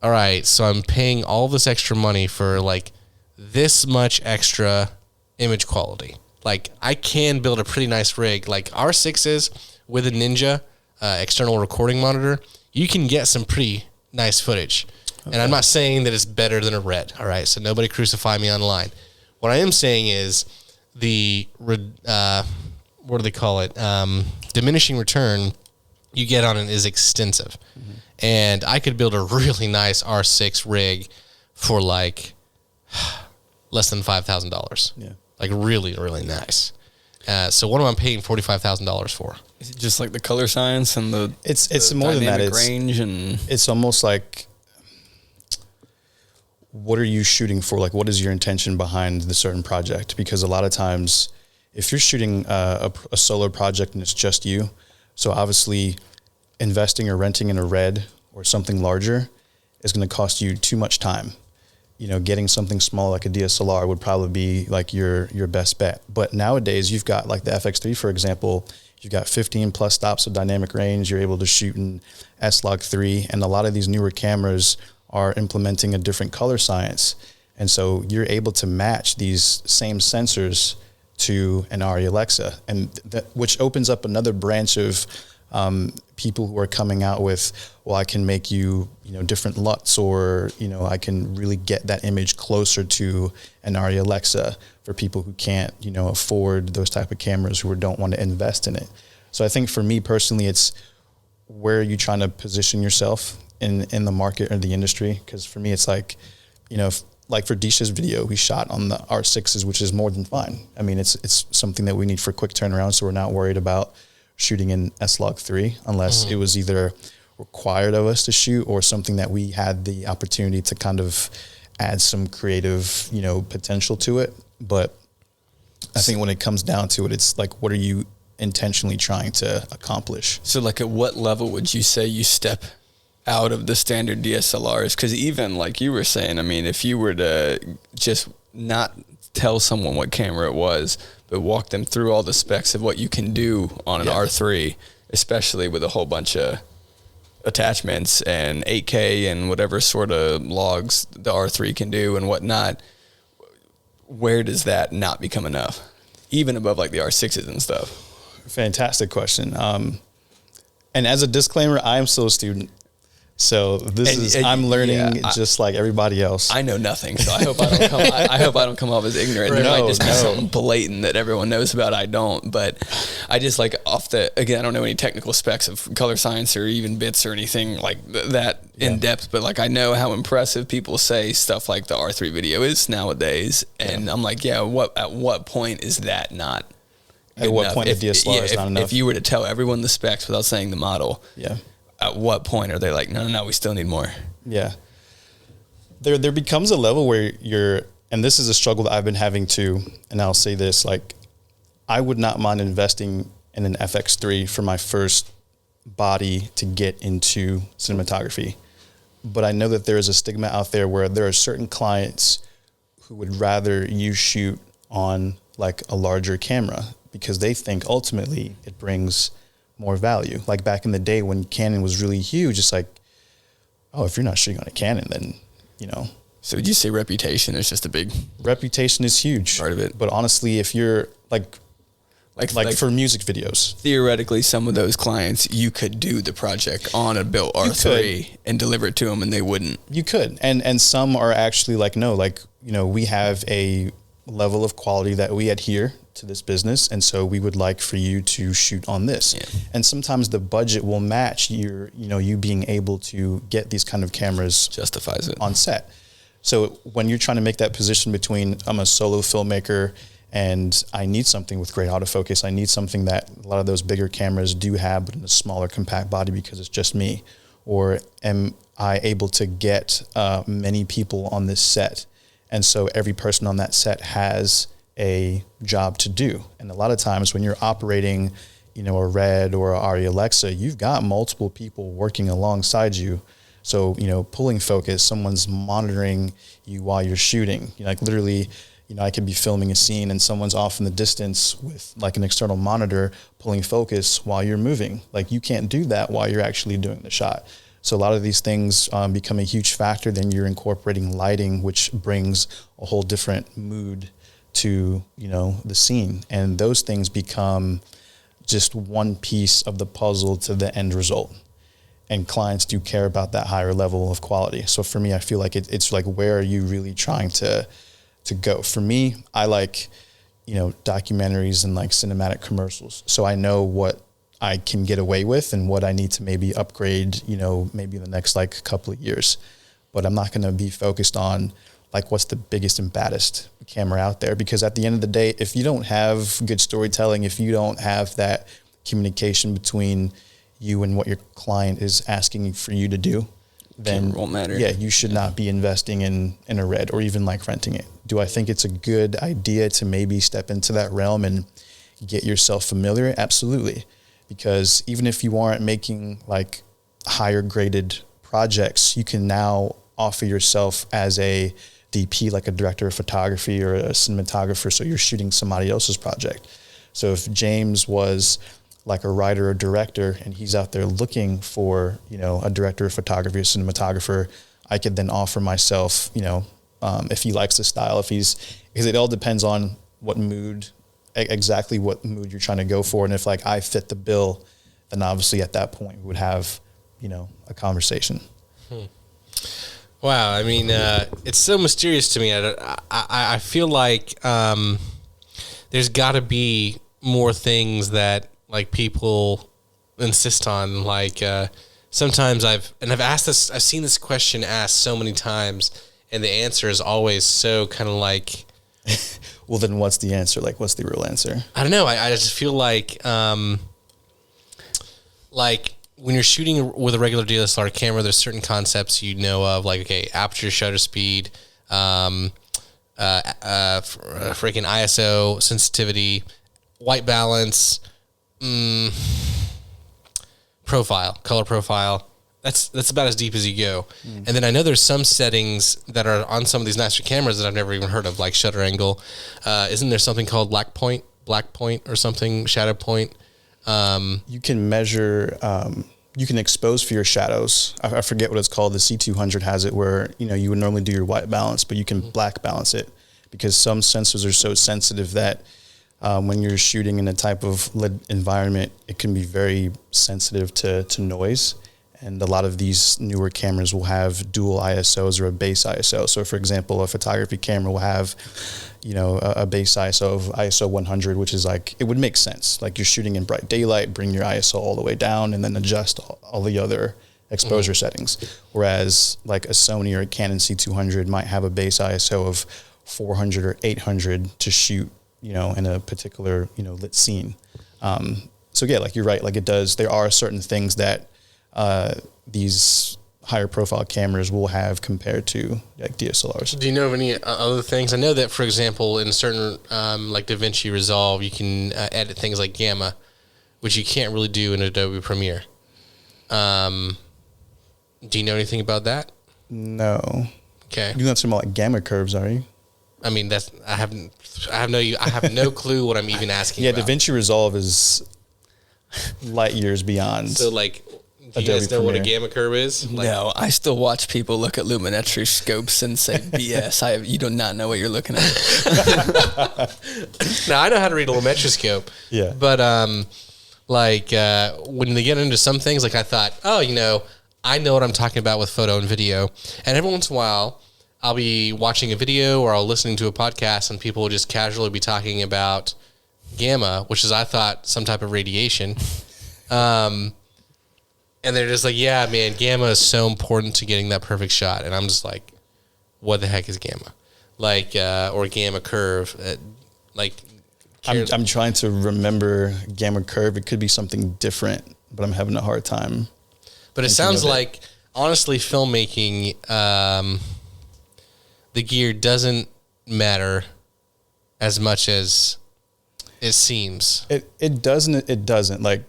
all right, so I'm paying all this extra money for like this much extra image quality. Like, I can build a pretty nice rig. Like R6s with a Ninja external recording monitor, you can get some pretty nice footage. Okay. And I'm not saying that it's better than a Red, all right? So nobody crucify me online. What I am saying is the, what do they call it? Diminishing return you get on it is extensive. Mm-hmm. And I could build a really nice R6 rig for like less than $5,000. Yeah. Like really, really nice. So what am I paying $45,000 for? Is it just like the color science and the it's more than that. It's range, and it's almost like, what are you shooting for? Like, what is your intention behind the certain project? Because a lot of times, if you're shooting a solo project and it's just you, so obviously investing or renting in a Red or something larger is going to cost you too much time. Getting something small like a DSLR would probably be like your best bet. But nowadays you've got like the FX3, for example, you've got 15 plus stops of dynamic range. You're able to shoot in S-Log3, and a lot of these newer cameras are implementing a different color science. And so you're able to match these same sensors to an Arri Alexa, and which opens up another branch of people who are coming out with, well, I can make you, different LUTs, or, I can really get that image closer to an Arri Alexa for people who can't, afford those type of cameras, who don't want to invest in it. So I think for me personally, it's where are you trying to position yourself in the market or the industry? Because for me, it's like, like for Disha's video, we shot on the R6s, which is more than fine. I mean, it's something that we need for quick turnaround, so we're not worried about shooting in S-Log3 unless it was either required of us to shoot or something that we had the opportunity to kind of add some creative, potential to it. But I think when it comes down to it, it's like, what are you intentionally trying to accomplish? So like at what level would you say you step out of the standard DSLRs? Because even like you were saying, I mean, if you were to just not tell someone what camera it was, but walk them through all the specs of what you can do on an R3, especially with a whole bunch of attachments and 8K and whatever sort of logs the R3 can do and whatnot, where does that not become enough? Even above like the R6s and stuff. Fantastic question. And as a disclaimer, I am still a student. So I'm learning just like everybody else. I know nothing, so I hope I don't come off as ignorant. There might just be something blatant that everyone knows about. I don't, but I just like again, I don't know any technical specs of color science or even bits or anything like that in depth, but like I know how impressive people say stuff like the R3 video is nowadays, and I'm like, at what point is that not? At what point the DSLR is not enough? If you were to tell everyone the specs without saying the model, at what point are they like, no, we still need more? Yeah. There becomes a level where and this is a struggle that I've been having too, and I'll say this, like, I would not mind investing in an FX3 for my first body to get into cinematography. But I know that there is a stigma out there where there are certain clients who would rather you shoot on like a larger camera because they think ultimately it brings more value. Like back in the day when Canon was really huge, it's like, oh, if you're not shooting on a Canon, then, So would you say reputation is just a big... Reputation is huge. Part of it. But honestly, if you're like for music videos. Theoretically, some of those clients, you could do the project on a built R3 and deliver it to them and they wouldn't. You could. And some are actually like, no, like, we have a level of quality that we adhere to this business, and so we would like for you to shoot on this. Yeah. And sometimes the budget will match you being able to get these kind of cameras justifies it on set. So when you're trying to make that position between I'm a solo filmmaker and I need something with great autofocus, I need something that a lot of those bigger cameras do have, but in a smaller compact body because it's just me, or am I able to get many people on this set? And so every person on that set has a job to do. And a lot of times when you're operating, a Red or a Arri Alexa, you've got multiple people working alongside you. So, pulling focus, someone's monitoring you while you're shooting. Like literally, I could be filming a scene and someone's off in the distance with like an external monitor pulling focus while you're moving. Like you can't do that while you're actually doing the shot. So a lot of these things become a huge factor. Then you're incorporating lighting, which brings a whole different mood to, the scene. And those things become just one piece of the puzzle to the end result. And clients do care about that higher level of quality. So for me, I feel like it's like, where are you really trying to go? For me, I like, documentaries and like cinematic commercials. So I know what I can get away with and what I need to maybe upgrade, maybe in the next like couple of years. But I'm not going to be focused on like what's the biggest and baddest camera out there, because at the end of the day, if you don't have good storytelling, if you don't have that communication between you and what your client is asking for you to do, then it won't matter. Yeah, you should not be investing in a Red or even like renting it. Do I think it's a good idea to maybe step into that realm and get yourself familiar? Absolutely. Because even if you aren't making like higher graded projects, you can now offer yourself as a DP, like a director of photography or a cinematographer. So you're shooting somebody else's project. So if James was like a writer or director and he's out there looking for, a director of photography or cinematographer, I could then offer myself, if he likes the style, because it all depends on what mood, exactly what mood you're trying to go for. And if like I fit the bill, then obviously at that point we would have, a conversation. Wow. I mean, it's so mysterious to me. I feel like there's got to be more things that like people insist on. Like sometimes I've seen this question asked so many times, and the answer is always so kind of like, well, then what's the answer? Like, what's the real answer? I don't know. I just feel like when you're shooting with a regular DSLR camera, there's certain concepts of, like, okay, aperture, shutter speed, freaking ISO, sensitivity, white balance, profile, color profile. That's about as deep as you go. And then I know there's some settings that are on some of these nicer cameras that I've never even heard of, like shutter angle. Isn't there something called black point or something, shadow point? You can measure, you can expose for your shadows. I forget what it's called. The C200 has it where, you would normally do your white balance, but you can black balance it, because some sensors are so sensitive that when you're shooting in a type of lit environment, it can be very sensitive to noise. And a lot of these newer cameras will have dual ISOs or a base ISO. So for example, a photography camera will have, a base ISO of ISO 100, which is like, it would make sense. Like you're shooting in bright daylight, bring your ISO all the way down and then adjust all the other exposure settings. Whereas like a Sony or a Canon C200 might have a base ISO of 400 or 800 to shoot, in a particular, lit scene. So yeah, like you're right. Like there are certain things that these higher profile cameras will have compared to like DSLRs. Do you know of any other things? I know that, for example, in certain like DaVinci Resolve, you can edit things like gamma, which you can't really do in Adobe Premiere. Do you know anything about that? No. Okay. You're not talking about like gamma curves, are you? I mean, I have no clue what I'm even asking about. DaVinci Resolve is light years beyond. So like, do you Adobe guys know what a Premiere. gamma curve is? Like, No, I still watch people look at lumimetry scopes and say, BS, you do not know what you're looking at. now I know how to read a lumetroscope. Yeah. But when they get into some things, like I thought, I know what I'm talking about with photo and video. And every once in a while, I'll be watching a video or I'll listening to a podcast and people will just casually be talking about gamma, which is, I thought, some type of radiation. And they're just like, yeah, man, gamma is so important to getting that perfect shot. And I'm just like, what the heck is gamma? Like, or gamma curve. I'm trying to remember gamma curve. It could be something different, but I'm having a hard time. But it sounds like, honestly, filmmaking, the gear doesn't matter as much as it seems. It doesn't. Like,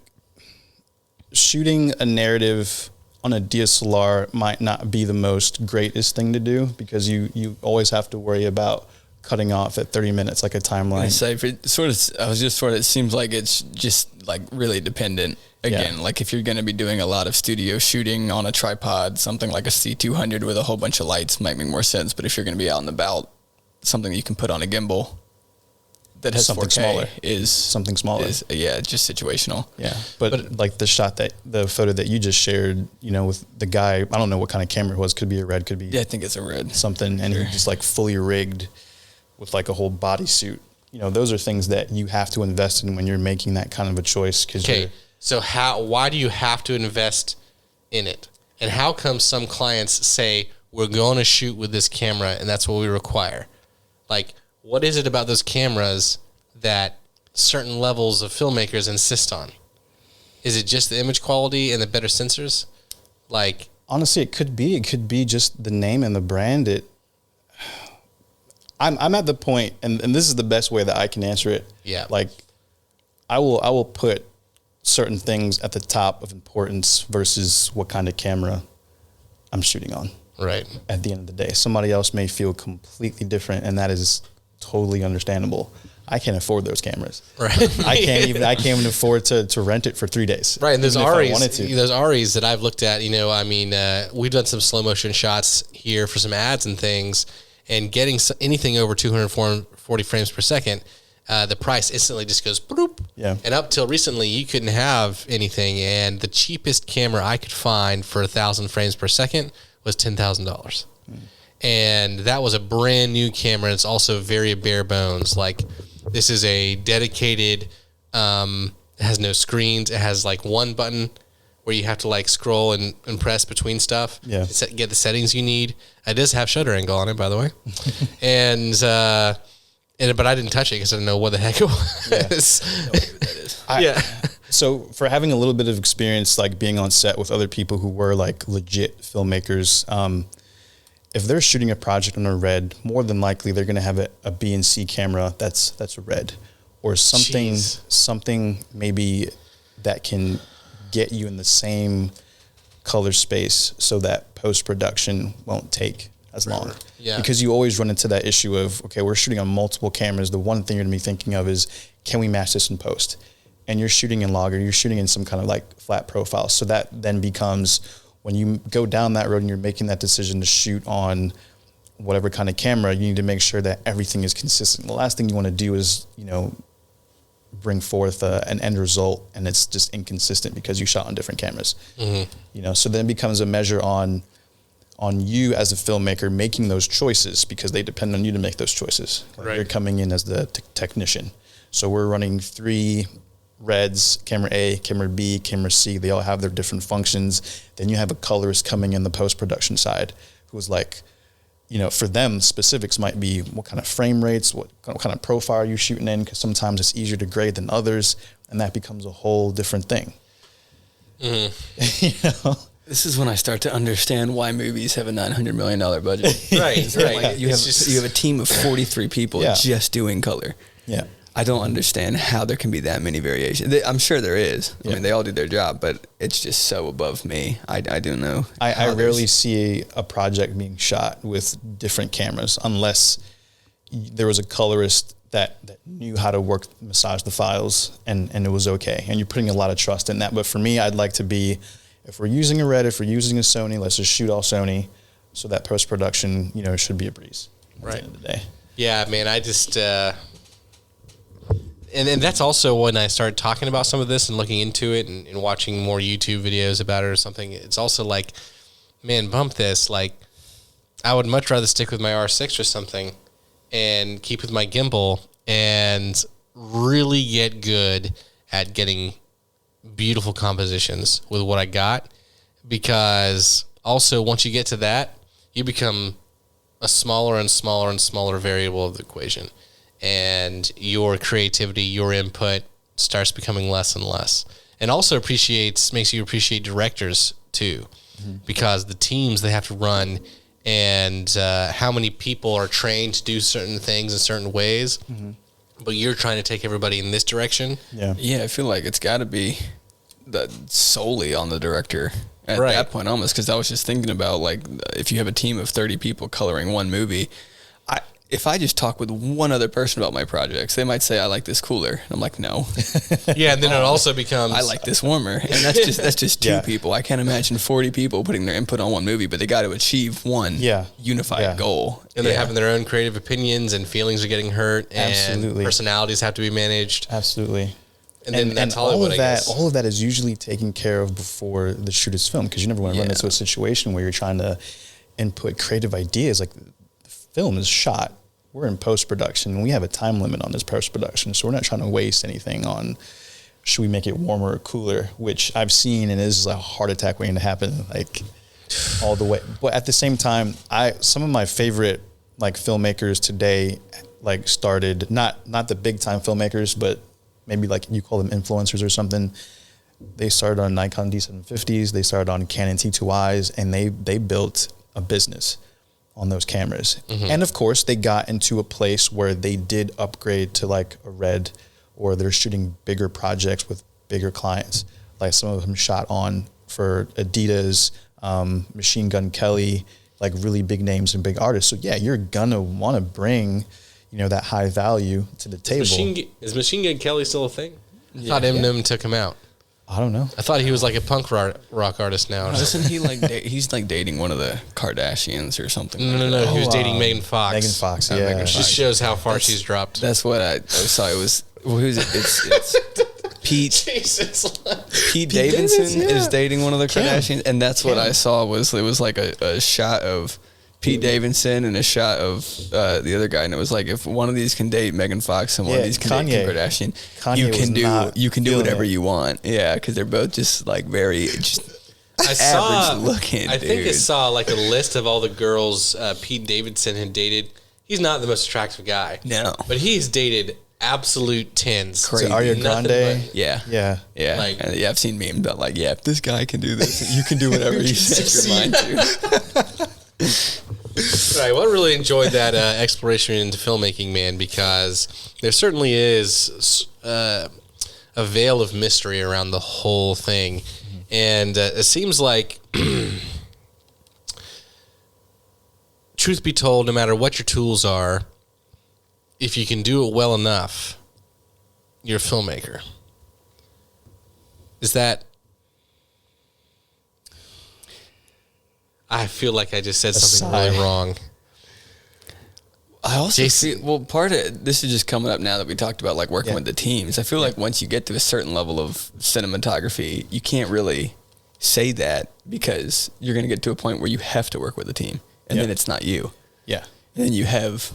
shooting a narrative on a DSLR might not be the most greatest thing to do because you always have to worry about cutting off at 30 minutes, like a timeline. It seems like it's just like really dependent. Again, like if you're going to be doing a lot of studio shooting on a tripod, something like a C200 with a whole bunch of lights might make more sense. But if you're going to be out and about, something you can put on a gimbal that has Something 4K smaller. is Something smaller. just situational. Yeah, but like the photo that you just shared, with the guy, I don't know what kind of camera it was. Could be a red, could be Yeah, I think it's a red. something, and he just like fully rigged with like a whole bodysuit. Those are things that you have to invest in when you're making that kind of a choice. Okay, so why do you have to invest in it? And how come some clients say, we're going to shoot with this camera and that's what we require? Like, what is it about those cameras that certain levels of filmmakers insist on? Is it just the image quality and the better sensors? Like, honestly, it could be just the name and the brand. I'm at the point, and this is the best way that I can answer it. Yeah. Like, I will put certain things at the top of importance versus what kind of camera I'm shooting on. right. At the end of the day, somebody else may feel completely different, and that is totally understandable. I can't afford those cameras. Right. I can't even afford to rent it for 3 days. Right, and there's even if I wanted REs, to. those REs that I've looked at, we've done some slow motion shots here for some ads and things, and getting anything over 240 frames per second, the price instantly just goes bloop. Yeah. And up till recently, you couldn't have anything, and the cheapest camera I could find for 1,000 frames per second was $10,000. And that was a brand new camera. It's also very bare bones. Like, this is a dedicated, it has no screens. It has like one button where you have to like scroll and press between stuff. Yeah. To get the settings you need. It does have shutter angle on it, by the way. But I didn't touch it because I didn't know what the heck it was. Yeah. So for having a little bit of experience, like being on set with other people who were like legit filmmakers, if they're shooting a project on a red, more than likely they're going to have a B and C camera that's a red, or something maybe that can get you in the same color space so that post-production won't take as long. Yeah. Because you always run into that issue of, okay, we're shooting on multiple cameras. The one thing you're going to be thinking of is, can we match this in post? And you're shooting in log, or you're shooting in some kind of like flat profile. So that then becomes, when you go down that road and you're making that decision to shoot on whatever kind of camera, you need to make sure that everything is consistent. The last thing you want to do is, bring forth an end result, and it's just inconsistent because you shot on different cameras. You know, so then it becomes a measure on you as a filmmaker making those choices, because they depend on you to make those choices. Right. You're coming in as the technician. So we're running 3 reds, camera A, camera B, camera C. They all have their different functions. Then you have a colorist coming in the post-production side who's like, you know, for them, specifics might be what kind of frame rates, what kind of profile are you shooting in, because sometimes it's easier to grade than others, and that becomes a whole different thing. You know? This is when I start to understand why movies have a $900 million budget. Right. Like you have a team of 43 people just doing color. Yeah. I don't understand how there can be that many variations. I'm sure there is. I mean, they all do their job, but it's just so above me. I don't know. I rarely see a project being shot with different cameras unless there was a colorist that knew how to massage the files and it was okay. And you're putting a lot of trust in that. But for me, I'd like to be, if we're using a Red, if we're using a Sony, let's just shoot all Sony. So that post-production, you know, should be a breeze at the end of the day. Yeah, man, I just... And then that's also when I started talking about some of this and looking into it and watching more YouTube videos about it or something. It's also like, man, bump this. Like, I would much rather stick with my R6 or something and keep with my gimbal and really get good at getting beautiful compositions with what I got. Because also, once you get to that, you become a smaller and smaller and smaller variable of the equation. And your creativity, your input starts becoming less and less. And also makes you appreciate directors too, because the teams they have to run and how many people are trained to do certain things in certain ways, but you're trying to take everybody in this direction. Yeah, I feel like it's got to be solely on the director at that point almost, because I was just thinking about, like, if you have a team of 30 people coloring one movie, if I just talk with one other person about my projects, they might say, I like this cooler. And I'm like, no. Yeah, and then it also becomes... I like this warmer. And that's just 2 people. I can't imagine 40 people putting their input on one movie, but they got to achieve one unified goal. And they're having their own creative opinions, and feelings are getting hurt, and personalities have to be managed. Absolutely. And then that's Hollywood, I guess. All of that is usually taken care of before the shoot is filmed, because you never want to run into a situation where you're trying to input creative ideas. Like, the film is shot. We're in post-production, and we have a time limit on this post-production, so we're not trying to waste anything on, should we make it warmer or cooler, which I've seen and is a heart attack waiting to happen, like, all the way. But at the same time, some of my favorite, like, filmmakers today, like, started, not the big-time filmmakers, but maybe, like, you call them influencers or something. They started on Nikon D750s, they started on Canon T2Is, and they built a business on those cameras. And of course they got into a place where they did upgrade to like a Red, or they're shooting bigger projects with bigger clients. Like some of them shot on for Adidas, Machine Gun Kelly, like really big names and big artists. So yeah, you're gonna want to bring, you know, that high value to the table. Is Machine Gun Kelly still a thing? I thought Eminem took him out. I don't know. I thought he was like a punk rock artist now. Isn't he like he's like dating one of the Kardashians or something? No. He was dating Megan Fox. Megan Fox, yeah. Megan Just shows how far she's dropped. That's what I saw. It was who's it? It's Pete. Pete Davidson is dating one of the Kardashians, and that's what I saw. It was like a shot of Pete Davidson and a shot of the other guy, and it was like, if one of these can date Megan Fox and one of these can date Kim Kardashian, you can do whatever you want. Yeah, because they're both just like very average looking. I think I saw like a list of all the girls Pete Davidson had dated. He's not the most attractive guy. No, but he's dated absolute tens. Crazy. So Ariana Grande. Yeah. Like, I've seen memes about like, if this guy can do this, you can do whatever you set your mind to. Right. Well, I really enjoyed that exploration into filmmaking, man, because there certainly is a veil of mystery around the whole thing. And it seems like, truth be told, no matter what your tools are, if you can do it well enough, you're a filmmaker. Is that... I feel like I just said something really wrong. I also feel, part of this is just coming up now that we talked about like working with the teams. I feel like once you get to a certain level of cinematography, you can't really say that because you're going to get to a point where you have to work with a team, and then it's not you. Yeah. And then you have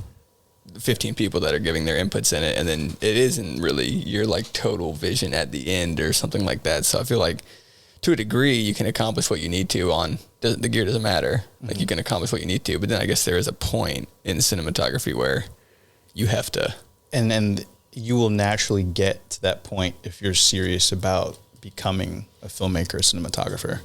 15 people that are giving their inputs in it, and then it isn't really your like total vision at the end or something like that. So I feel like to a degree you can accomplish what you need to on the gear doesn't matter. Like you can accomplish what you need to, but then I guess there is a point in cinematography where you have to, and you will naturally get to that point if you're serious about becoming a filmmaker or cinematographer.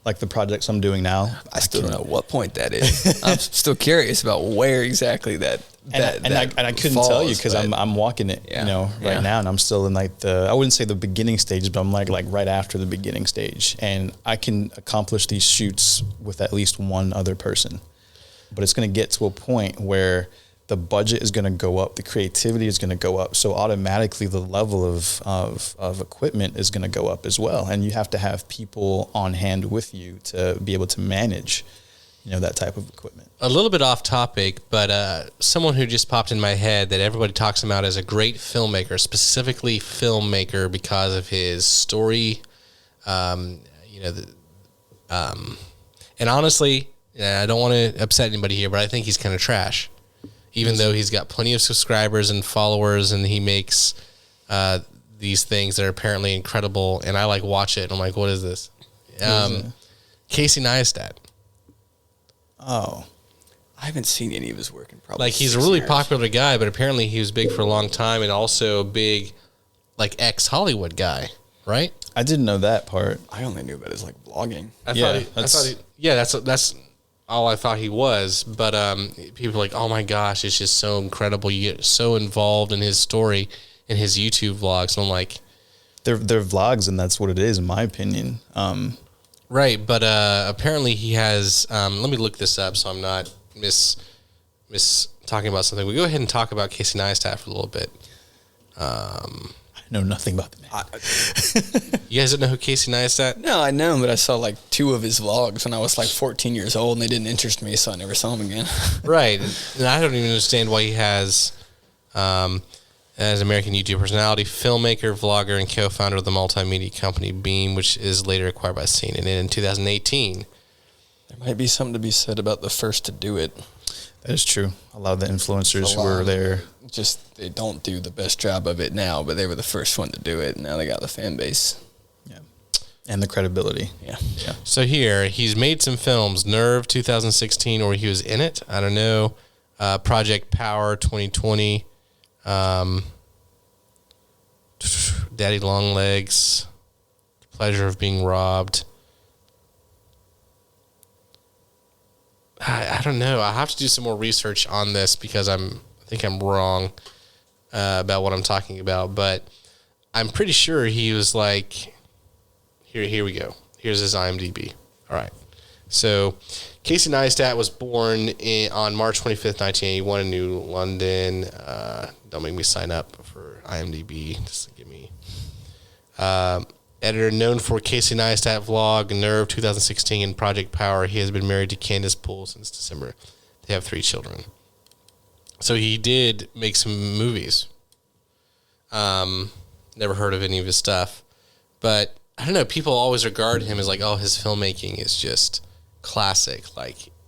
Like the projects I'm doing now, I still don't know what point that is. I'm still curious about where exactly that I couldn't tell you because I'm walking it, right now, and I'm still in like I wouldn't say the beginning stage, but I'm like right after the beginning stage, and I can accomplish these shoots with at least one other person, but it's going to get to a point where the budget is going to go up, the creativity is going to go up, so automatically the level of equipment is going to go up as well, and you have to have people on hand with you to be able to manage, that type of equipment. A little bit off topic, but someone who just popped in my head that everybody talks about as a great filmmaker, specifically filmmaker because of his story, and honestly, I don't want to upset anybody here, but I think he's kind of trash. Even though he's got plenty of subscribers and followers, and he makes these things that are apparently incredible, and I watch it, and I'm like, what is this? Casey Neistat. Oh, I haven't seen any of his work in probably he's a really popular guy, but apparently he was big for a long time, and also a big ex-Hollywood guy, right? I didn't know that part. I only knew about his vlogging. That's all I thought he was, but people are like, oh my gosh, it's just so incredible. You get so involved in his story in his YouTube vlogs, and I'm like, they're vlogs, and that's what it is, in my opinion. Right, but apparently he has. Let me look this up so I'm not miss talking about something. We go ahead and talk about Casey Neistat for a little bit. I know nothing about the man. You guys don't know who Casey Neistat? No, I know him, but I saw 2 of his vlogs when I was 14 years old, and they didn't interest me, so I never saw him again. Right, and I don't even understand why he has, as an American YouTube personality, filmmaker, vlogger, and co-founder of the multimedia company Beam, which is later acquired by CNN in 2018. There might be something to be said about the first to do it. That is true. A lot of the influencers were there. Just they don't do the best job of it now, but they were the first one to do it, and now they got the fan base. Yeah. And the credibility. Yeah. So here, he's made some films. Nerve 2016, or he was in it. I don't know. Project Power 2020. Daddy Longlegs. Pleasure of Being Robbed. I don't know. I have to do some more research on this because I think I'm wrong about what I'm talking about, but I'm pretty sure he was here we go. Here's his IMDb. All right. So Casey Neistat was born on March 25th, 1981 in New London. Don't make me sign up for IMDb. Just give me... editor known for Casey Neistat vlog, Nerve 2016, and Project Power. He has been married to Candace Poole since December. They have 3 children. So he did make some movies. Never heard of any of his stuff. But, I don't know, people always regard him as his filmmaking is just classic.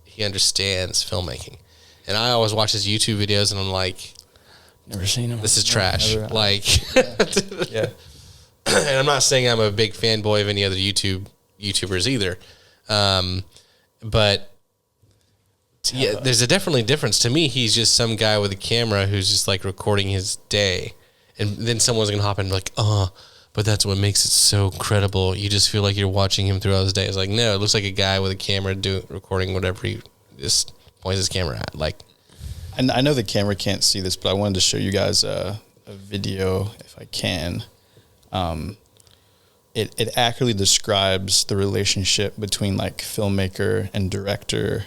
He understands filmmaking. And I always watch his YouTube videos, and I'm like... Never seen him. This is trash. Never, yeah. And I'm not saying I'm a big fanboy of any other YouTubers either. But there's a definitely difference. To me, he's just some guy with a camera who's just recording his day. And then someone's going to hop in and be like, oh, but that's what makes it so incredible. You just feel like you're watching him throughout his day. It's no, it looks like a guy with a camera recording whatever he just points his camera at. And I know the camera can't see this, but I wanted to show you guys a video if I can. It accurately describes the relationship between filmmaker and director.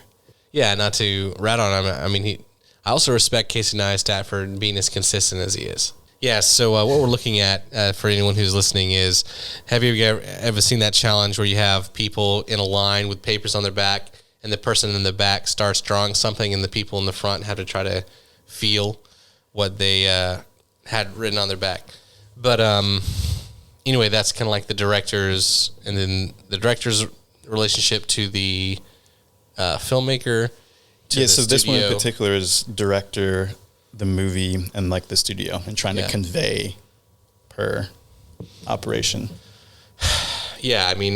Yeah, not to rat on him. I mean, I also respect Casey Neistat for being as consistent as he is. Yeah, so what we're looking at for anyone who's listening is, have you ever seen that challenge where you have people in a line with papers on their back, and the person in the back starts drawing something, and the people in the front have to try to feel what they had written on their back. But anyway, that's kind of like the directors, and then the director's relationship to the filmmaker. To so studio. This one in particular is director, the movie, and like the studio, and trying to convey per operation. Yeah, I mean,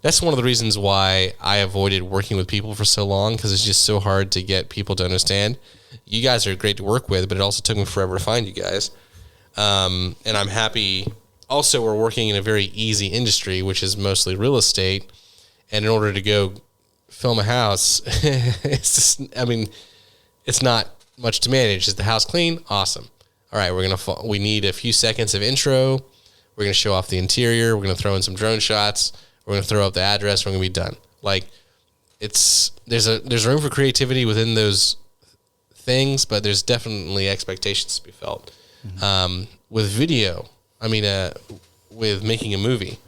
that's one of the reasons why I avoided working with people for so long, because it's just so hard to get people to understand. You guys are great to work with, but it also took me forever to find you guys. And I'm happy. Also, we're working in a very easy industry, which is mostly real estate. And in order to go film a house, it's just, I mean, it's not much to manage. Is the house clean? Awesome. All right, we need a few seconds of intro. We're going to show off the interior. We're going to throw in some drone shots. We're going to throw up the address. We're going to be done. Like, there's room for creativity within those things, but there's definitely expectations to be felt. Mm-hmm. With video, I mean, with making a movie,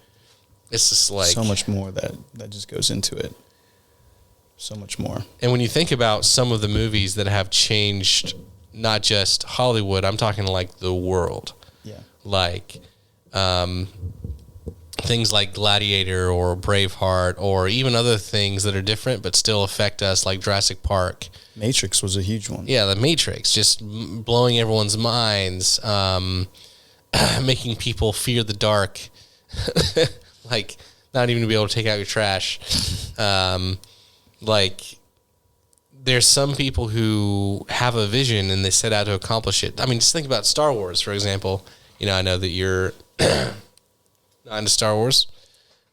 it's just like so much more that just goes into it. So much more. And when you think about some of the movies that have changed, not just Hollywood, I'm talking like the world. Yeah. Like, things like Gladiator or Braveheart, or even other things that are different but still affect us, like Jurassic Park. Matrix was a huge one. Yeah, The Matrix, just blowing everyone's minds, making people fear the dark, like not even to be able to take out your trash. Like, there's some people who have a vision and they set out to accomplish it. I mean, just think about Star Wars, for example. You know, I know that you're not into Star Wars,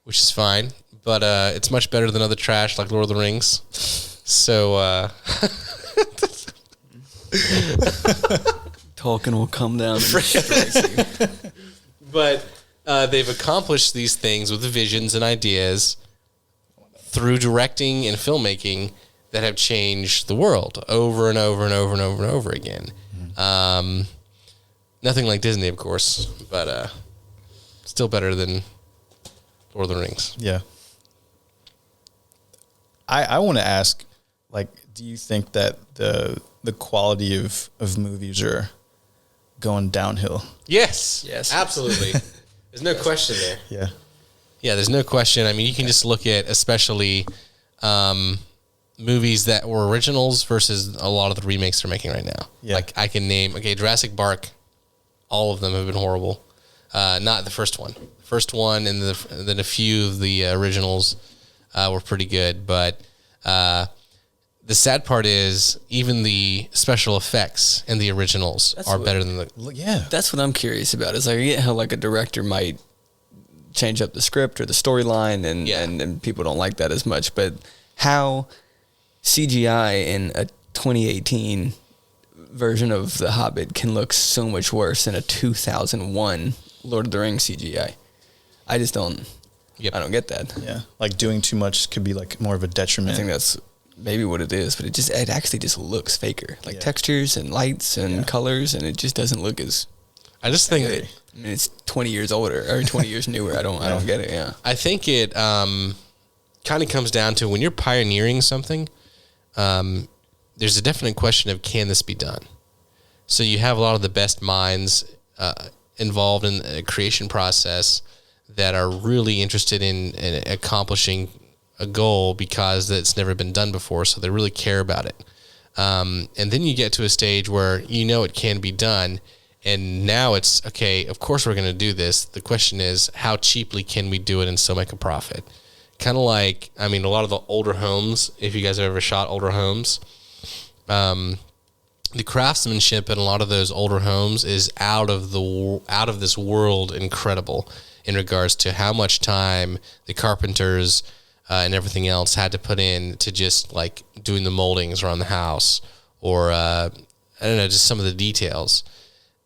which is fine, but it's much better than other trash like Lord of the Rings. So talking will come down and strike you. But they've accomplished these things with visions and ideas through directing and filmmaking that have changed the world over and over and over and over and over again. Mm-hmm. Nothing like Disney, of course, but still better than Lord of the Rings. Yeah. I want to ask, like, do you think that the quality of movies are going downhill? Yes, absolutely. There's no question there. Yeah. Yeah, there's no question. I mean, you can just look at especially movies that were originals versus a lot of the remakes they're making right now. Yeah. Like, I can name, Jurassic Park, all of them have been horrible. Not the first one. First one and then a few of the originals were pretty good. But the sad part is even the special effects in the originals are better than the... Yeah. That's what I'm curious about. Is like, I get how like a director might change up the script or the storyline and people don't like that as much. But how CGI in a 2018 version of The Hobbit can look so much worse than a 2001 Lord of the Rings CGI. I just don't. Yep. I don't get that. Yeah, like doing too much could be like more of a detriment. I think that's maybe what it is, but it actually just looks faker, like textures and lights and colors, and it just doesn't look as. I just think I mean, it's 20 years older or 20 years newer. I don't get it. Yeah, I think it kind of comes down to when you're pioneering something. There's a definite question of, can this be done? So you have a lot of the best minds involved in the creation process that are really interested in accomplishing a goal because it's never been done before, so they really care about it. And then you get to a stage where you know it can be done, and now it's, okay, of course we're going to do this. The question is, how cheaply can we do it and still make a profit? Kind of like, I mean, a lot of the older homes, if you guys have ever shot older homes, the craftsmanship in a lot of those older homes is out of this world incredible in regards to how much time the carpenters and everything else had to put in to just like doing the moldings around the house, or I don't know, just some of the details.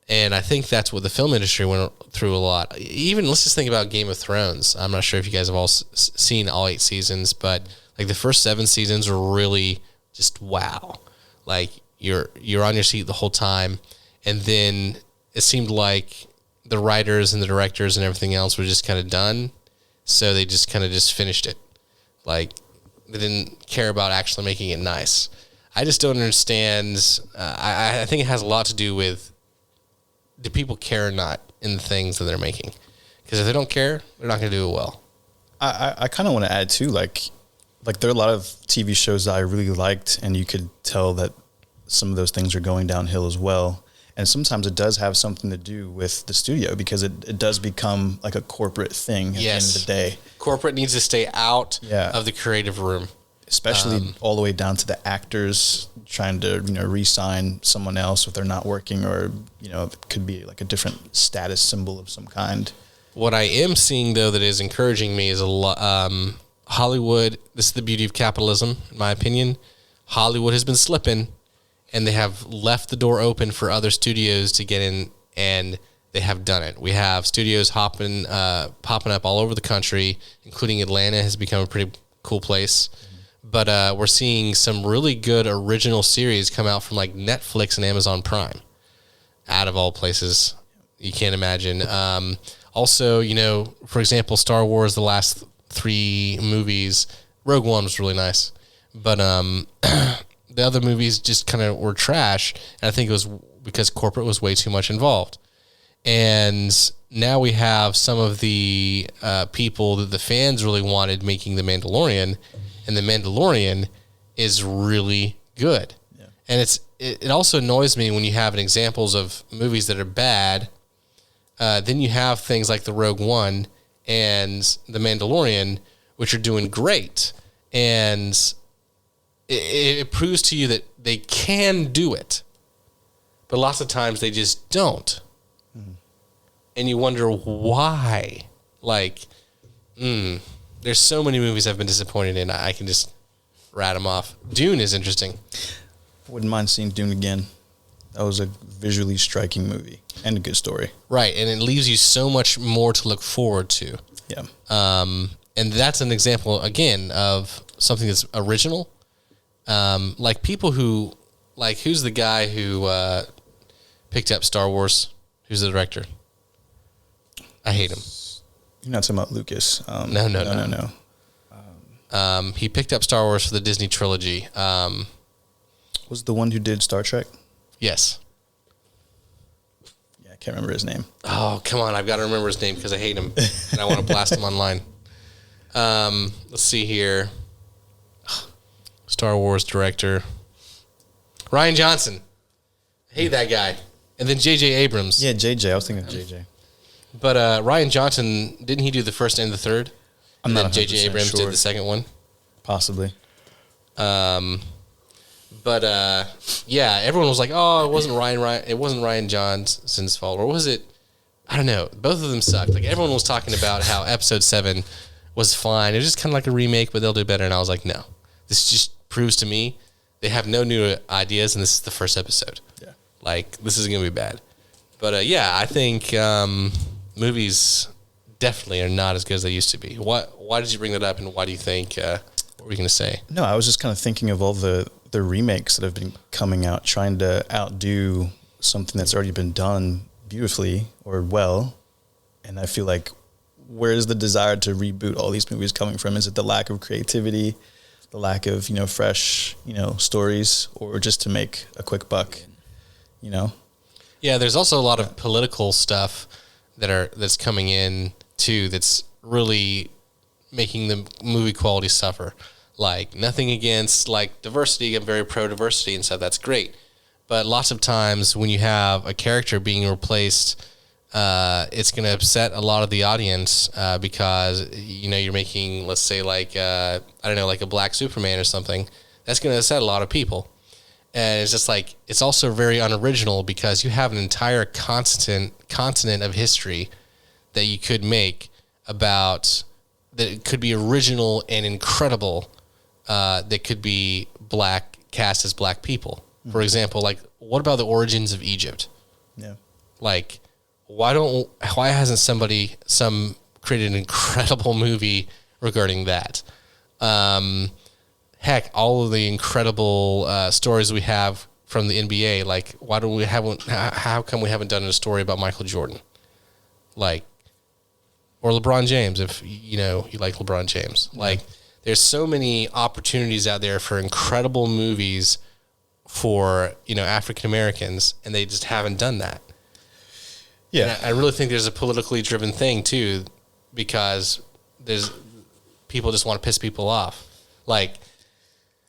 And I think that's what the film industry went through a lot. Even let's just think about Game of Thrones. I'm not sure if you guys have all seen all 8 seasons, but like the first 7 seasons were really just wow. Like you're on your seat the whole time, and then it seemed like the writers and the directors and everything else were just kind of done, so they just kind of just finished it. Like they didn't care about actually making it nice. I just don't understand. I think it has a lot to do with, do people care or not in the things that they're making? Because if they don't care, they're not going to do it well. I kind of want to add too, like there are a lot of TV shows that I really liked, and you could tell that some of those things are going downhill as well. And sometimes it does have something to do with the studio, because it does become like a corporate thing at the end of the day. Corporate needs to stay out of the creative room. Especially all the way down to the actors trying to, re-sign someone else if they're not working, or, it could be like a different status symbol of some kind. What I am seeing, though, that is encouraging me is a lot. Hollywood, this is the beauty of capitalism, in my opinion. Hollywood has been slipping, and they have left the door open for other studios to get in, and they have done it. We have studios popping up all over the country, including Atlanta has become a pretty cool place. But we're seeing some really good original series come out from like Netflix and Amazon Prime, out of all places. You can't imagine. Also, for example, Star Wars, the last 3 movies, Rogue One was really nice. But the other movies just kind of were trash. And I think it was because corporate was way too much involved. And now we have some of the people that the fans really wanted making The Mandalorian. And The Mandalorian is really good. Yeah. And it also annoys me when you have examples of movies that are bad. Then you have things like the Rogue One and The Mandalorian, which are doing great. And it proves to you that they can do it. But lots of times they just don't. Mm. And you wonder why. Like, there's so many movies I've been disappointed in. I can just rat them off. Dune is interesting. Wouldn't mind seeing Dune again. That was a visually striking movie and a good story. Right, and it leaves you so much more to look forward to. Yeah. And that's an example, again, of something that's original. Like people who, like, who's the guy who picked up Star Wars? Who's the director? I hate him. You're not talking about Lucas. No. He picked up Star Wars for the Disney trilogy. Was the one who did Star Trek? Yes. Yeah, I can't remember his name. Oh, come on. I've got to remember his name because I hate him and I want to blast him online. Let's see here. Star Wars director. Rian Johnson. Hate that guy. And then J.J. Abrams. Yeah, J.J. I was thinking of J.J. But Rian Johnson, didn't he do the first and the third? And then J.J. Abrams did the second one? Possibly. But yeah, everyone was like, "Oh, it wasn't Rian Johnson's fault," or was it? I don't know. Both of them sucked. Like everyone was talking about how Episode 7 was fine. It was just kind of like a remake, but they'll do better. And I was like, no, this just proves to me they have no new ideas, and this is the first episode. Yeah, like this is gonna be bad. But yeah, I think movies definitely are not as good as they used to be. Why did you bring that up, and why do you think? What were you gonna say? No, I was just kind of thinking of all the remakes that have been coming out, trying to outdo something that's already been done beautifully or well. And I feel like, where is the desire to reboot all these movies coming from? Is it the lack of creativity, the lack of, fresh, stories, or just to make a quick buck, Yeah, there's also a lot of political stuff that's coming in too, that's really making the movie quality suffer. Like, nothing against, like, diversity. I'm very pro-diversity and stuff. That's great. But lots of times when you have a character being replaced, it's going to upset a lot of the audience because, you're making, let's say, like, I don't know, like a black Superman or something. That's going to upset a lot of people. And it's just like, it's also very unoriginal because you have an entire continent of history that you could make about, that it could be original and incredible, that could be cast as black people. Mm-hmm. For example, like, what about the origins of Egypt? Yeah. Like, why hasn't some created an incredible movie regarding that? Heck, all of the incredible stories we have from the NBA, like, how come we haven't done a story about Michael Jordan? Like, or LeBron James, if you like LeBron James. Like, there's so many opportunities out there for incredible movies for, African Americans, and they just haven't done that. Yeah. And I really think there's a politically driven thing too, because there's people just want to piss people off. Like,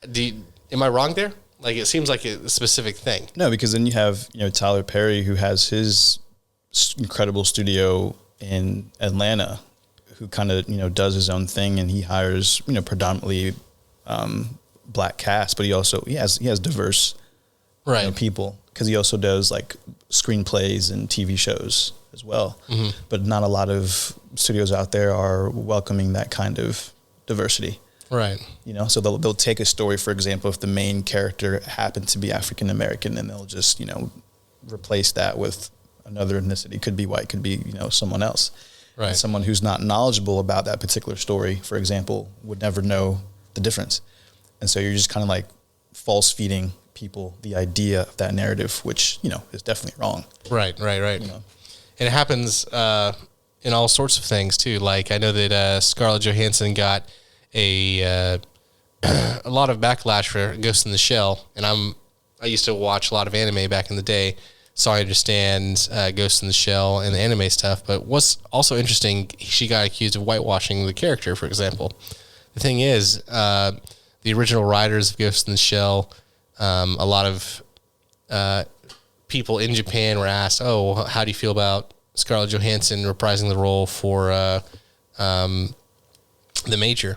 am I wrong there? Like, it seems like a specific thing. No, because then you have, Tyler Perry, who has his incredible studio in Atlanta, who kind of, does his own thing, and he hires, predominantly black cast, but he has diverse people, because he also does like screenplays and TV shows as well. Mm-hmm. But not a lot of studios out there are welcoming that kind of diversity. Right. So they'll take a story, for example, if the main character happened to be African American, and they'll just, replace that with another ethnicity. Could be white, could be, someone else. Right. And someone who's not knowledgeable about that particular story, for example, would never know the difference. And so you're just kind of like false feeding people the idea of that narrative, which, is definitely wrong. Right. And it happens in all sorts of things too. Like, I know that Scarlett Johansson got a lot of backlash for Ghost in the Shell, and I used to watch a lot of anime back in the day, so I understand Ghost in the Shell and the anime stuff. But what's also interesting, she got accused of whitewashing the character, for example. The thing is, the original writers of Ghost in the Shell, a lot of people in Japan were asked, "Oh, how do you feel about Scarlett Johansson reprising the role for the Major?"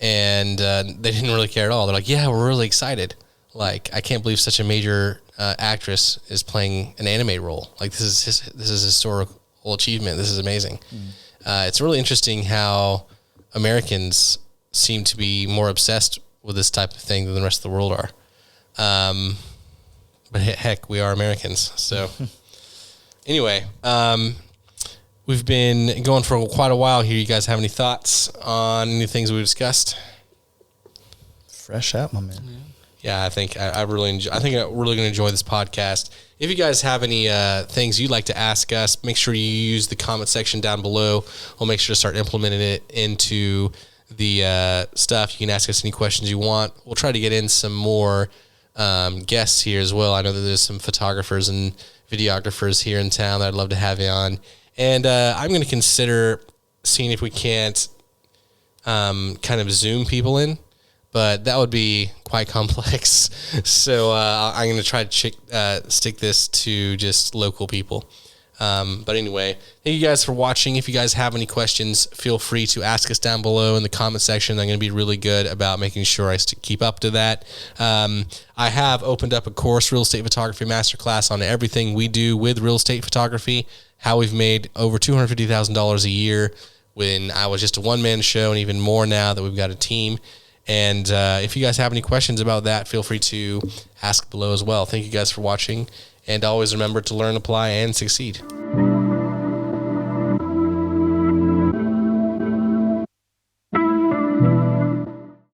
And they didn't really care at all. They're like, "Yeah, we're really excited. Like, I can't believe such a major actress is playing an anime role. Like, this is historical achievement. This is amazing." It's really interesting how Americans seem to be more obsessed with this type of thing than the rest of the world are. But heck, we are Americans. So anyway, we've been going for quite a while here. You guys have any thoughts on any things we discussed? Fresh out, my man. Yeah, I think I really enjoy. I think I'm really going to enjoy this podcast. If you guys have any things you'd like to ask us, make sure you use the comment section down below. We'll make sure to start implementing it into the stuff. You can ask us any questions you want. We'll try to get in some more guests here as well. I know that there's some photographers and videographers here in town that I'd love to have you on. And I'm going to consider seeing if we can't kind of Zoom people in, but that would be quite complex. So I'm going to try to stick this to just local people. But anyway, thank you guys for watching. If you guys have any questions, feel free to ask us down below in the comment section. I'm going to be really good about making sure I keep up to that. I have opened up a course, Real Estate Photography Masterclass, on everything we do with real estate photography, how we've made over $250,000 a year when I was just a one-man show, and even more now that we've got a team. And if you guys have any questions about that, feel free to ask below as well. Thank you guys for watching. And always remember to learn, apply, and succeed.